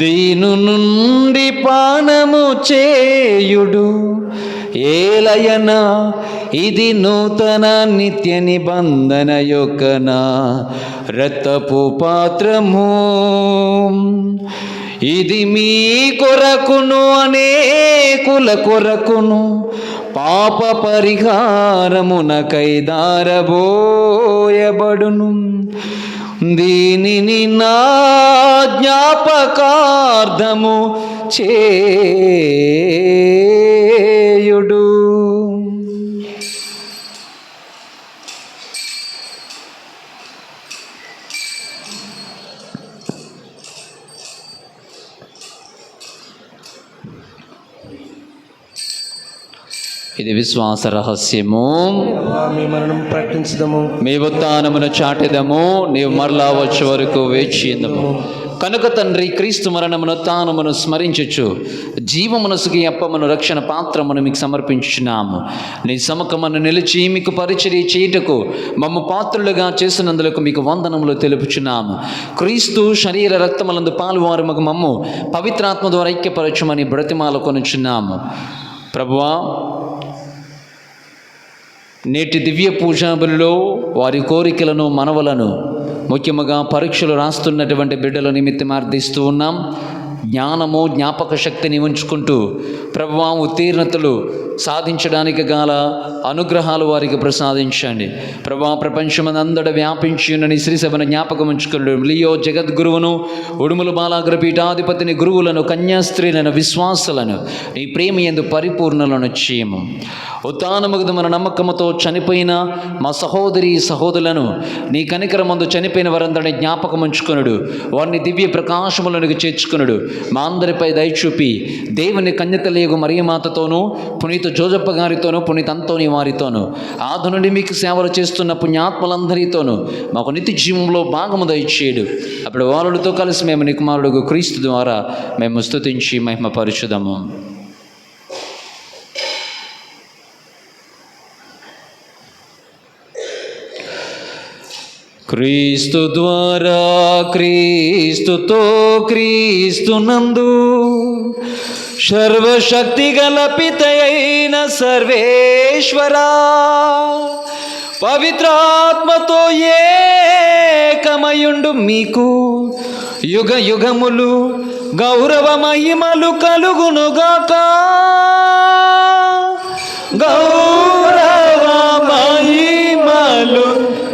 దీని నుండి పానము చేయుడు, ఏలయన ఇది నూతన నిత్య నిబంధన యొక్క నా రక్తపు పాత్రము. ఇది మీ కొరకును అనేకుల కొరకును పాప పరిహారమునకై దారబోయబడును. దీనిని నా జ్ఞాపకార్థము చేయుడు. ఇది విశ్వాస రహస్యము. మీ మరణం ప్రకటించదము, మీ ఉత్థానమును చాటెదము, నీవు మరలా వచ్చే వరకు వేచి ఉందుము. కనుక తండ్రి, క్రీస్తు మరణమును ఉత్థానమును స్మరించుచు జీవమునసుకి అప్పమును రక్షణ పాత్రమును మీకు సమర్పించుచున్నాము. నీ సముఖమును నిలిచి మీకు పరిచర్య చేయుటకు మమ్ము పాత్రులుగా చేసినందులకు మీకు వందనములు తెలుపుచున్నాము. క్రీస్తు శరీర రక్తములందు పాలువారు మగు మమ్ము పవిత్రాత్మ ద్వారా ఐక్యపరచుమని బ్రతిమాల కొనుచున్నాము. ప్రభువా, నేటి దివ్య పూజా బలిలో వారి కోరికలను మనవలను ముఖ్యముగా పరీక్షలు రాస్తున్నటువంటి బిడ్డల నిమిత్తం అర్థిస్తూ ఉన్నాం. జ్ఞానము జ్ఞాపక శక్తిని ఉంచుకుంటూ ప్రభువా ఉత్తీర్ణతలు సాధించడానికి గల అనుగ్రహాలు వారికి ప్రసాదించండి. ప్రభువా, ప్రపంచమందడ వ్యాపించి ఉన్న నీ శ్రీ సభను జ్ఞాపకం ఉంచుకుంటూ లియో జగద్గురువును, ఉడుముల బాలాగ్ర పీఠాధిపతిని, గురువులను, కన్యాస్త్రీలను, విశ్వాసులను నీ ప్రేమ యందు పరిపూర్ణలను చేయము. ఉత్థానముగదు మన నమ్మకముతో చనిపోయిన మా సహోదరి సహోదరులను నీ కనికరమందు చనిపోయిన వారందరినీ జ్ఞాపకం ఉంచుకొనుడు, వారిని దివ్య ప్రకాశములకు చేర్చుకొనుడు. మా అందరిపై దయచూపి దేవుని కన్యతలేగు మరియమాతతోనూ, పునీత జోజప్ప గారితోనూ, పునీత అంతోని వారితోనూ, ఆది నుండి మీకు సేవలు చేస్తున్న పుణ్యాత్మలందరితోనూ మాకు నిత్య జీవంలో భాగము దయచేయడు. అప్పుడు వాళ్ళతో కలిసి మేము నీ కుమారుడు క్రీస్తు ద్వారా మేము స్తుతించి మహిమపరచుదాము. క్రీస్తు ద్వారా, క్రీస్తుతో, క్రీస్తునందు సర్వశక్తి గల పితయైన సర్వేశ్వరా, పవిత్రాత్మతో ఏకమయుండు మీకు యుగ యుగములు గౌరవ మహిమలు కలుగునుగాక. గౌరవ మహిమలు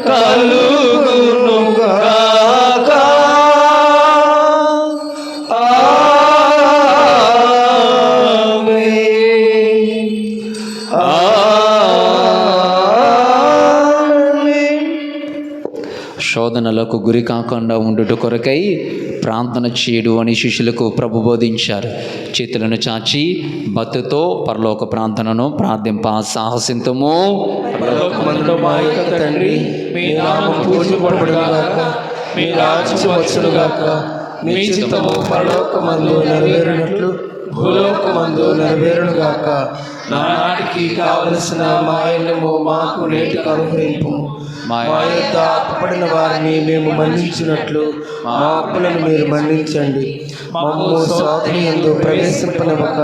కలుగునుగాక. శోధనలకు గురి కాకుండా ఉండుట కొరకై ప్రార్థన చేయడు అని శిష్యులకు ప్రభు బోధించారు. చేతులను చాచి భక్తితో పరలోక ప్రార్థనను ప్రార్థింప సాహసింతము. పరలోకమందు మా యొక్క తండ్రి, మీ నామం పూజింపబడుగాక, మీ రాజ్యం వచ్చునుగాక, మీ చిత్తము పరలోకమందు నెరవేరినట్లు భూలోకమందు నెరవేరునుగాక. నానాటికి కావలసిన మాయనము మాకు నేటికి అనుగ్రహింపు. మా యొక్క అప్పబడిన వారిని మేము మన్నించినట్లు మా అప్పులను మీరు మన్నించండి. మమ్ము శోధన యందు ప్రవేశింపనివ్వక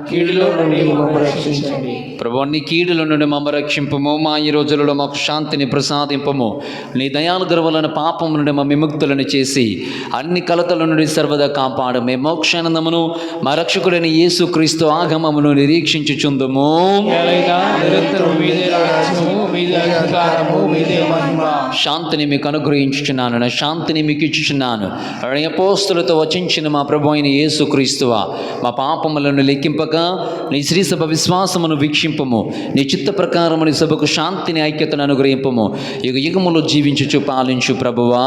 కీడులో నుండి మమ్ము రక్షించండి. ప్రభు, నీ కీడుల నుండి మమ్మ రక్షింపము. మా ఈ రోజులలో మాకు శాంతిని ప్రసాదింపము. నీ దయానుగ్రహములను పాపం నుండి మా విముక్తులను చేసి అన్ని కలతల నుండి సర్వదా కాపాడు. మే మోక్షానందమును మా రక్షకుడైన యేసు క్రీస్తు ఆగమమును నిరీక్షించుచుందుము. శాంతిని మీకు అనుగ్రహించుచున్నాను, నా శాంతిని మీకు ఇచ్చుచున్నాను. అపోస్తులతో వచించిన మా ప్రభు అయిన యేసు క్రీస్తువా, మా పాపములను లెక్కింపక నీ శ్రీ సభ విశ్వాసమును వీక్షింపము. నీ చిత్త ప్రకారము నీ సభకు శాంతిని ఐక్యతను అనుగ్రహింపము. యుగ యుగములో జీవించుచు పాలించు ప్రభువా.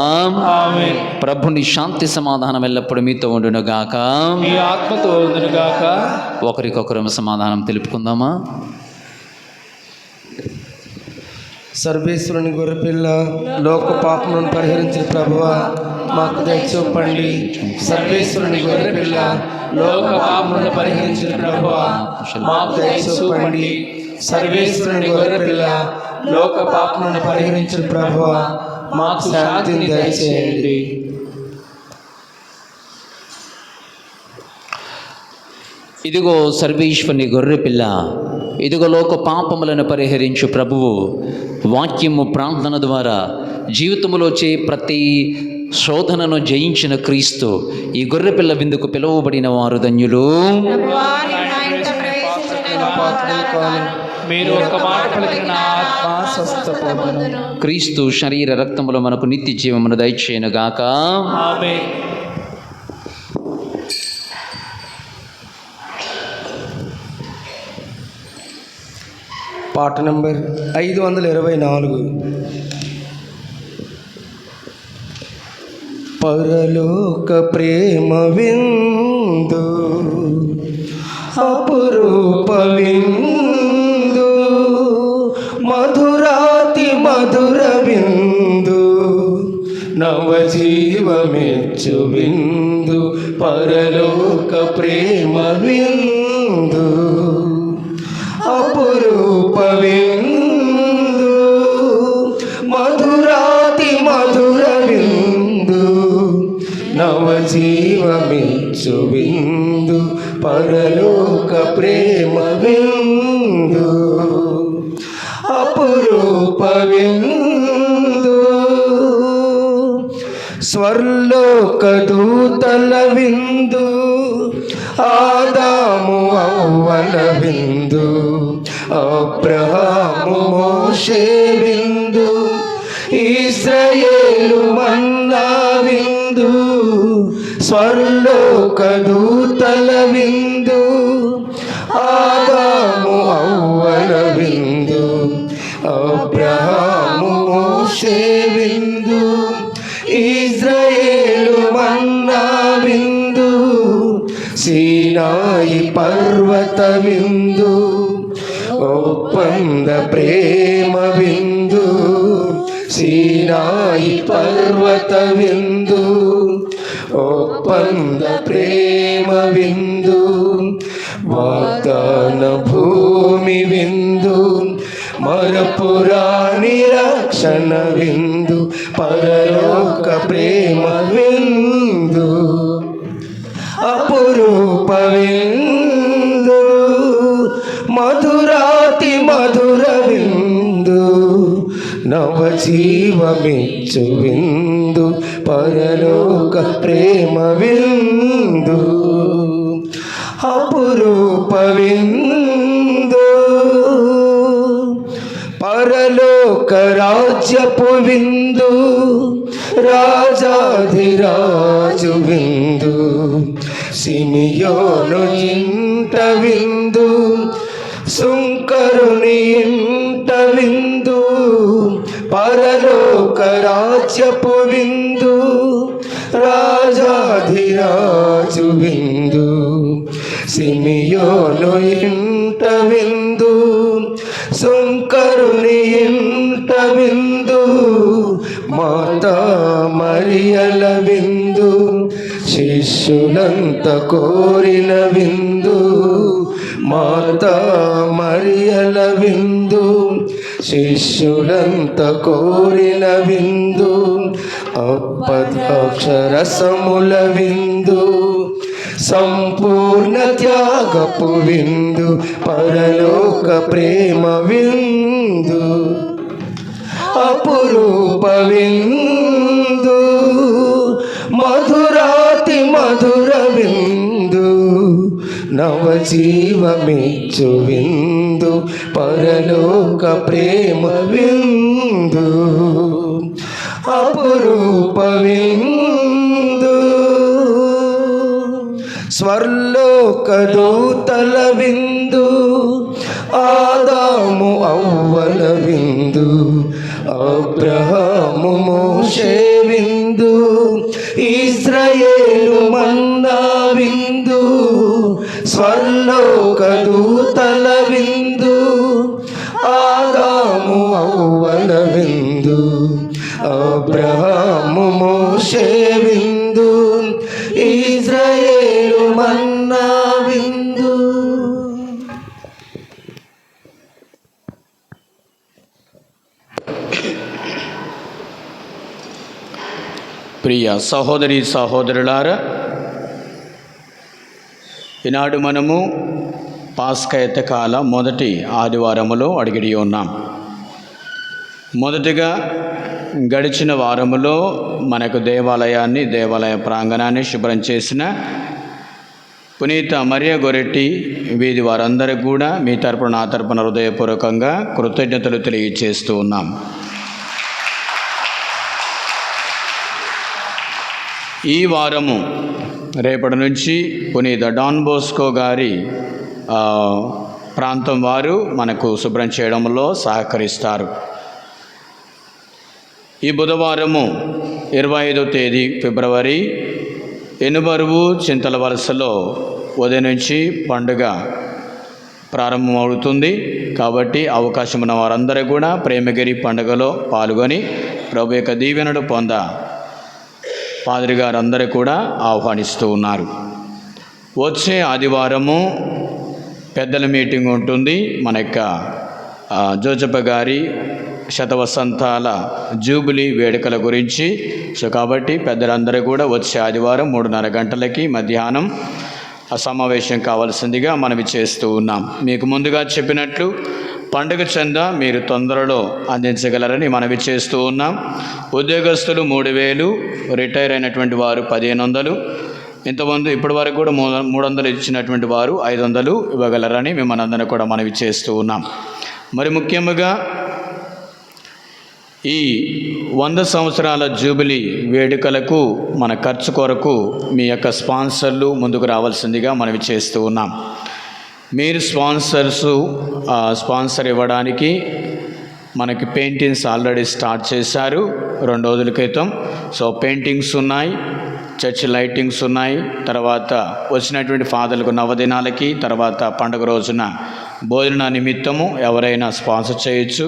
ప్రభుని శాంతి సమాధానం ఎల్లప్పుడు మీతో ఉండునుగాక, మీ ఆత్మతో ఉండునుగాక. ఒకరికొకరు సమాధానం తెలుపుకుందామా? సర్వేశ్వరుని గొర్రెపిల్ల లోక పాపములను పరిహరించిన ప్రభువా మాకు దయ చూపండి. సర్వేశ్వరుని గొర్రెపిల్ల లోక పాపములను పరిహరించిన ప్రభువా మాకు దయ చూపండి. సర్వేశ్వరుని గొర్రెపిల్ల లోక పాపములను పరిహరించిన ప్రభువా మాకు శాంతిని దయచేయండి. ఇదిగో సర్వేశ్వరుని గొర్రెపిల్ల, ఇదిగో లోక పాపములను పరిహరించు ప్రభువు. వాక్యము ప్రార్థన ద్వారా జీవితంలో వచ్చే ప్రతి శోధనను జయించిన క్రీస్తు ఈ గొర్రెపిల్ల విందుకు పిలువబడిన వారు ధన్యులు. మీరు ఒక మాట పలికిన నా ఆత్మ స్వస్థపోవును. క్రీస్తు శరీర రక్తములు మనకు నిత్య జీవమును దయచేయును గాక. ఆమేన్. పాట నంబర్ 524. పరలోక ప్రేమ విందు అపురూప విందు మధురాతి మధుర విందు నవజీవమెచ్చు విందు పరలోక ప్రేమ విందు అపురూప విందు మధురాతి మధుర విందు నవజీవమిచ్చు విందు పరలోక ప్రేమ విందు అపురూప విందు స్వర్లోక దూతల విందు ఆదాము అవ్వల విందు అబ్రహాము మోషే విందు ఇశ్రాయేలు మన్నా విందు స్వర్లోక దూతల విందు ఆదాము అవ్వల విందు అబ్రహాము మోషే విందు ఇశ్రాయేలు మన్నా విందు సీనాయి పర్వత విందు ఒప్పంద ప్రేమ విందు సీనాయి పర్వత విందు ఒప్పంద ప్రేమ విందు వాగ్దాన భూమి విందు మరపురాణి రక్షణ విందు పరలోక ప్రేమ విందు అపురూప విందు మధురాతి మధుర విందు నవజీవమిచ్చు విందు పరలోక ప్రేమ విందు అపురూప విందు పరలోక రాజ్యపు విందు రాజాధిరాజు విందు సిమియోను ఇంట విందు శంకరుని ఇంట విందు పరలోక రాజ్యపు విందు రాజాధిరాజు విందు సిమియోను ఇంట విందు శంకరుని ఇంట విందు మాతా మరియల విందు శిష్యులంత కోరిన విందు మాతా మరియల విందు శిష్యులంత కోరిన విందు అప్పద్రాక్షరసముల విందు సంపూర్ణ త్యాగపు విందు పరలోక ప్రేమ విందు అపురూప విందు మధురాతి మధుర విందు నవజీవమిచ్చు విందు పరలోక ప్రేమ విందు అపురూప విందు స్వర్లోక దూతల విందు ఆదాము అవ్వల విందు అబ్రహాము మోషే విందు ఇశ్రాయేలు మన్నా విందు స్వర్లోక దూతల విందు ఆదాము యెహోవల విందు, అబ్రహాము మోషే విందు, ఇజ్రాయేలు మన్నా విందు. ప్రియ సహోదరి సహోదరులారా, ఈనాడు మనము పాస్కా ఎత్తకాల మొదటి ఆదివారములో అడిగి ఉన్నాం. మొదటిగా గడిచిన వారములో మనకు దేవాలయ ప్రాంగణాన్ని శుభ్రం చేసిన పునీత మరియ గొరెట్టి వీధి వారందరికీ కూడా మీ తరపున నా తరపున హృదయపూర్వకంగా కృతజ్ఞతలు తెలియజేస్తూ ఉన్నాం. ఈ వారము రేపటి నుంచి పునీత డాన్ బోస్కో గారి ప్రాంతం వారు మనకు శుభ్రం చేయడంలో సహకరిస్తారు. ఈ బుధవారము 25వ తేదీ ఫిబ్రవరి ఎనుబరువు చింతల వలసలో ఉదయం నుంచి పండుగ ప్రారంభమవుతుంది. కాబట్టి అవకాశం ఉన్న వారందరూ కూడా ప్రేమగిరి పండుగలో పాల్గొని ప్రభు యొక్క దీవెనలు పొంద పాదిరి గారు అందరూ కూడా ఆహ్వానిస్తూ ఉన్నారు. వచ్చే ఆదివారము పెద్దల మీటింగ్ ఉంటుంది. మన యొక్క జోజప్ప గారి శతవసంతాల జూబిలీ వేడుకల గురించి. సో కాబట్టి పెద్దలందరూ కూడా వచ్చే ఆదివారం 3:30 గంటలకి మధ్యాహ్నం సమావేశం కావాల్సిందిగా మనవి చేస్తూ ఉన్నాం. మీకు ముందుగా చెప్పినట్లు పండుగ చందా మీరు తొందరలో అందించగలరని మనవి చేస్తూ ఉన్నాం. ఉద్యోగస్తులు 3,000, రిటైర్ అయినటువంటి వారు 1,500, ఇంతమంది ఇప్పటి వరకు కూడా 300 ఇచ్చినటువంటి వారు 500 ఇవ్వగలరని మిమ్మల్ని అందరినీ కూడా మనవి చేస్తూ ఉన్నాం. మరి ముఖ్యంగా ఈ 100 సంవత్సరాల జూబిలీ వేడుకలకు మన ఖర్చు కొరకు మీ యొక్క స్పాన్సర్లు ముందుకు రావాల్సిందిగా మనవి చేస్తూ ఉన్నాం. మీరు స్పాన్సర్ ఇవ్వడానికి మనకి పెయింటింగ్స్ ఆల్రెడీ స్టార్ట్ చేశారు 2 రోజుల క్రితం. సో పెయింటింగ్స్ ఉన్నాయి, చర్చ్ లైటింగ్స్ ఉన్నాయి. తర్వాత వచ్చినటువంటి ఫాదర్లకు నవదినాలకి, తర్వాత పండుగ రోజున భోజన నిమిత్తము ఎవరైనా స్పాన్సర్ చేయొచ్చు.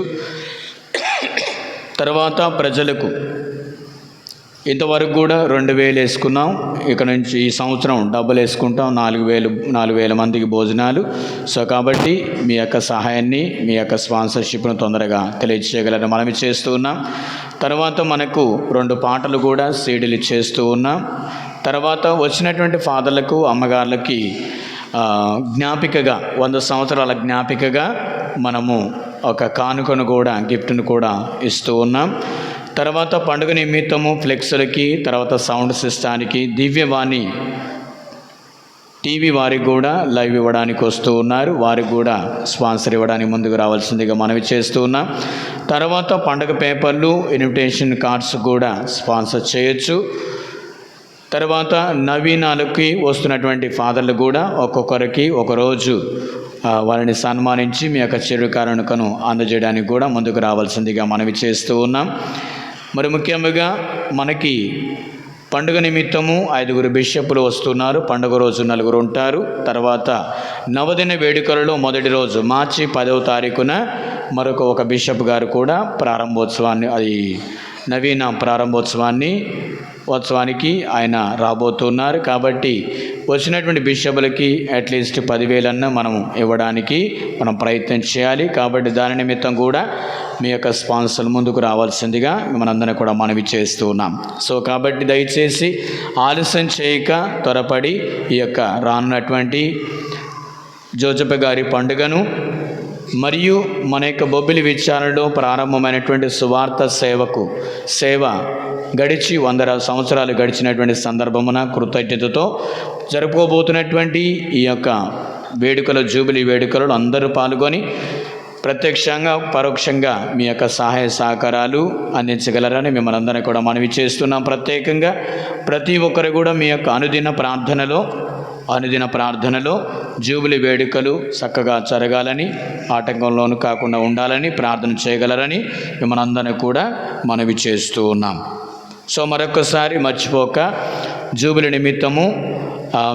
తర్వాత ప్రజలకు ఇంతవరకు కూడా 2,000 వేసుకున్నాం. ఇక నుంచి ఈ సంవత్సరం డబ్బులు వేసుకుంటాం 4,000 మందికి భోజనాలు. సో కాబట్టి మీ యొక్క సహాయాన్ని, మీ యొక్క స్పాన్సర్షిప్ను తొందరగా తెలియజేయగలరని మనవి చేస్తూ ఉన్నాం. తర్వాత మనకు 2 పాటలు కూడా సీడీలు ఇచ్చేస్తూ ఉన్నాం. తర్వాత వచ్చినటువంటి ఫాదర్లకు, అమ్మగారులకి జ్ఞాపికగా 100 సంవత్సరాల జ్ఞాపికగా మనము ఒక కానుకను కూడా, గిఫ్ట్ను కూడా ఇస్తూ ఉన్నాం. తర్వాత పండుగ నిమిత్తము ఫ్లెక్స్లకి, తర్వాత సౌండ్ సిస్టానికి, దివ్యవాణి టీవీ వారికి కూడా లైవ్ ఇవ్వడానికి వస్తూ ఉన్నారు. వారికి కూడా స్పాన్సర్ ఇవ్వడానికి ముందుకు రావాల్సిందిగా మనవి చేస్తూ ఉన్నాం. తర్వాత పండుగ పేపర్లు, ఇన్విటేషన్ కార్డ్స్ కూడా స్పాన్సర్ చేయొచ్చు. తర్వాత నవీనాలకి వస్తున్నటువంటి ఫాదర్లు కూడా ఒక్కొక్కరికి ఒకరోజు వారిని సన్మానించి మీ యొక్క చెడు కానుకను అందజేయడానికి కూడా ముందుకు రావాల్సిందిగా మనవి చేస్తూ ఉన్నాం. మరి ముఖ్యంగా మనకి పండుగ నిమిత్తము 5 బిషప్పులు వస్తున్నారు. పండుగ రోజు 4 ఉంటారు. తర్వాత నవదిన వేడుకలలో మొదటి రోజు మార్చి 10వ తారీఖున మరొక బిషప్ గారు కూడా ప్రారంభోత్సవాన్ని, అది నవీన ప్రారంభోత్సవానికి ఆయన రాబోతున్నారు. కాబట్టి వచ్చినటువంటి బిషపులకి అట్లీస్ట్ 10,000 మనం ఇవ్వడానికి మనం ప్రయత్నం చేయాలి. కాబట్టి దాని నిమిత్తం కూడా మీ యొక్క స్పాన్సర్లు ముందుకు రావాల్సిందిగా మనందరం కూడా మనవి చేస్తూ ఉన్నాం. సో కాబట్టి దయచేసి ఆలస్యం చేయక త్వరపడి ఈ యొక్క రానున్నటువంటి జోజప్ప గారి పండుగను మరియు మన యొక్క బొబ్బిలి విచారణలో ప్రారంభమైనటువంటి సువార్త సేవ గడిచి 100 సంవత్సరాలు గడిచినటువంటి సందర్భమున కృతజ్ఞతతో జరుపుకోబోతున్నటువంటి ఈ యొక్క వేడుకలు, జూబిలీ వేడుకలలో అందరూ పాల్గొని ప్రత్యక్షంగా పరోక్షంగా మీ యొక్క సహాయ సహకారాలు అందించగలరని మిమ్మల్ని అందరినీ కూడా మనవి చేస్తున్నాం. ప్రత్యేకంగా ప్రతి ఒక్కరు కూడా మీ యొక్క అనుదిన ప్రార్థనలో జూబిలీ వేడుకలు చక్కగా జరగాలని, ఆటంకంలోనూ కాకుండా ఉండాలని ప్రార్థన చేయగలరని మిమ్మల్ని అందరినీ కూడా మనవి చేస్తూ ఉన్నాం. సో మరొకసారి మర్చిపోక జూబిలీ నిమిత్తము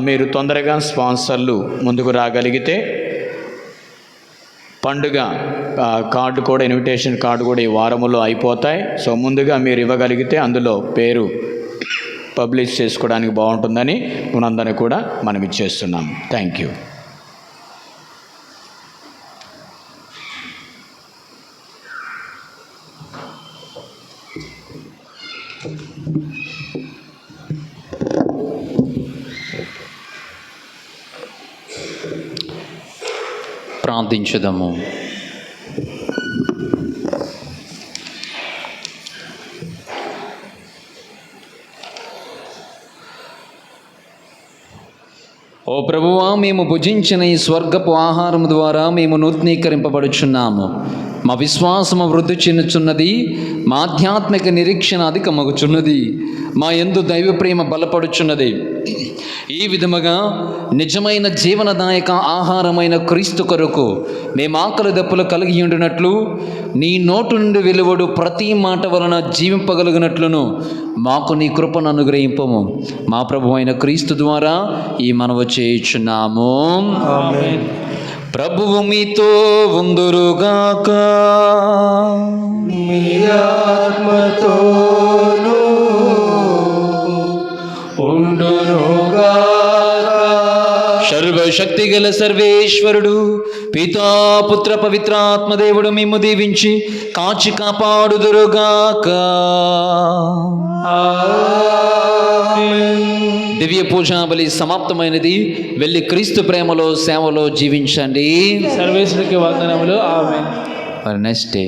మీరు తొందరగా స్పాన్సర్లు ముందుకు రాగలిగితే పండుగ కార్డు కూడా, ఇన్విటేషన్ కార్డు కూడా ఈ వారములో అయిపోతాయి. సో ముందుగా మీరు ఇవ్వగలిగితే అందులో పేరు పబ్లిష్ చేసుకోవడానికి బాగుంటుందని మనందరినీ కూడా మనం ఇచ్చేస్తున్నాం. Thank you. ప్రార్థించుదాము. ఓ ప్రభువా, మేము భుజించిన ఈ స్వర్గపు ఆహారం ద్వారా మేము నూతనీకరింపబడుచున్నాము. మా విశ్వాసము వృద్ధి చెందుచున్నది, మా ఆధ్యాత్మిక నిరీక్షణ అధికమగుచున్నది, మా యందు దైవ ప్రేమ బలపడుచున్నది. ఈ విధముగా నిజమైన జీవనదాయక ఆహారమైన క్రీస్తు కొరకు మేము ఆకలి దప్పులు కలిగి ఉండినట్లు, నీ నోటు నుండి వెలువడు ప్రతి మాట వలన జీవింపగలిగినట్లును మాకు నీ కృపను అనుగ్రహింపము. మా ప్రభు అయిన క్రీస్తు ద్వారా ఈ మనవి చేయుచున్నాము. ఆమేన్. ప్రభువు మీతో ఉందురుగాక. మీ ఆత్మతోనూ ఉండునుగాక. సర్వశక్తి గల సర్వేశ్వరుడు పితా పుత్ర పవిత్రాత్మదేవుడు మిమ్ము దీవించి కాచి కాపాడుదురుగాక. దివ్య పూజా బలి సమాప్తమైనది. వెళ్ళి క్రీస్తు ప్రేమలో సేవలో జీవించండి. సర్వేశ్వరునికి వందనములు. ఆమేన్. Next day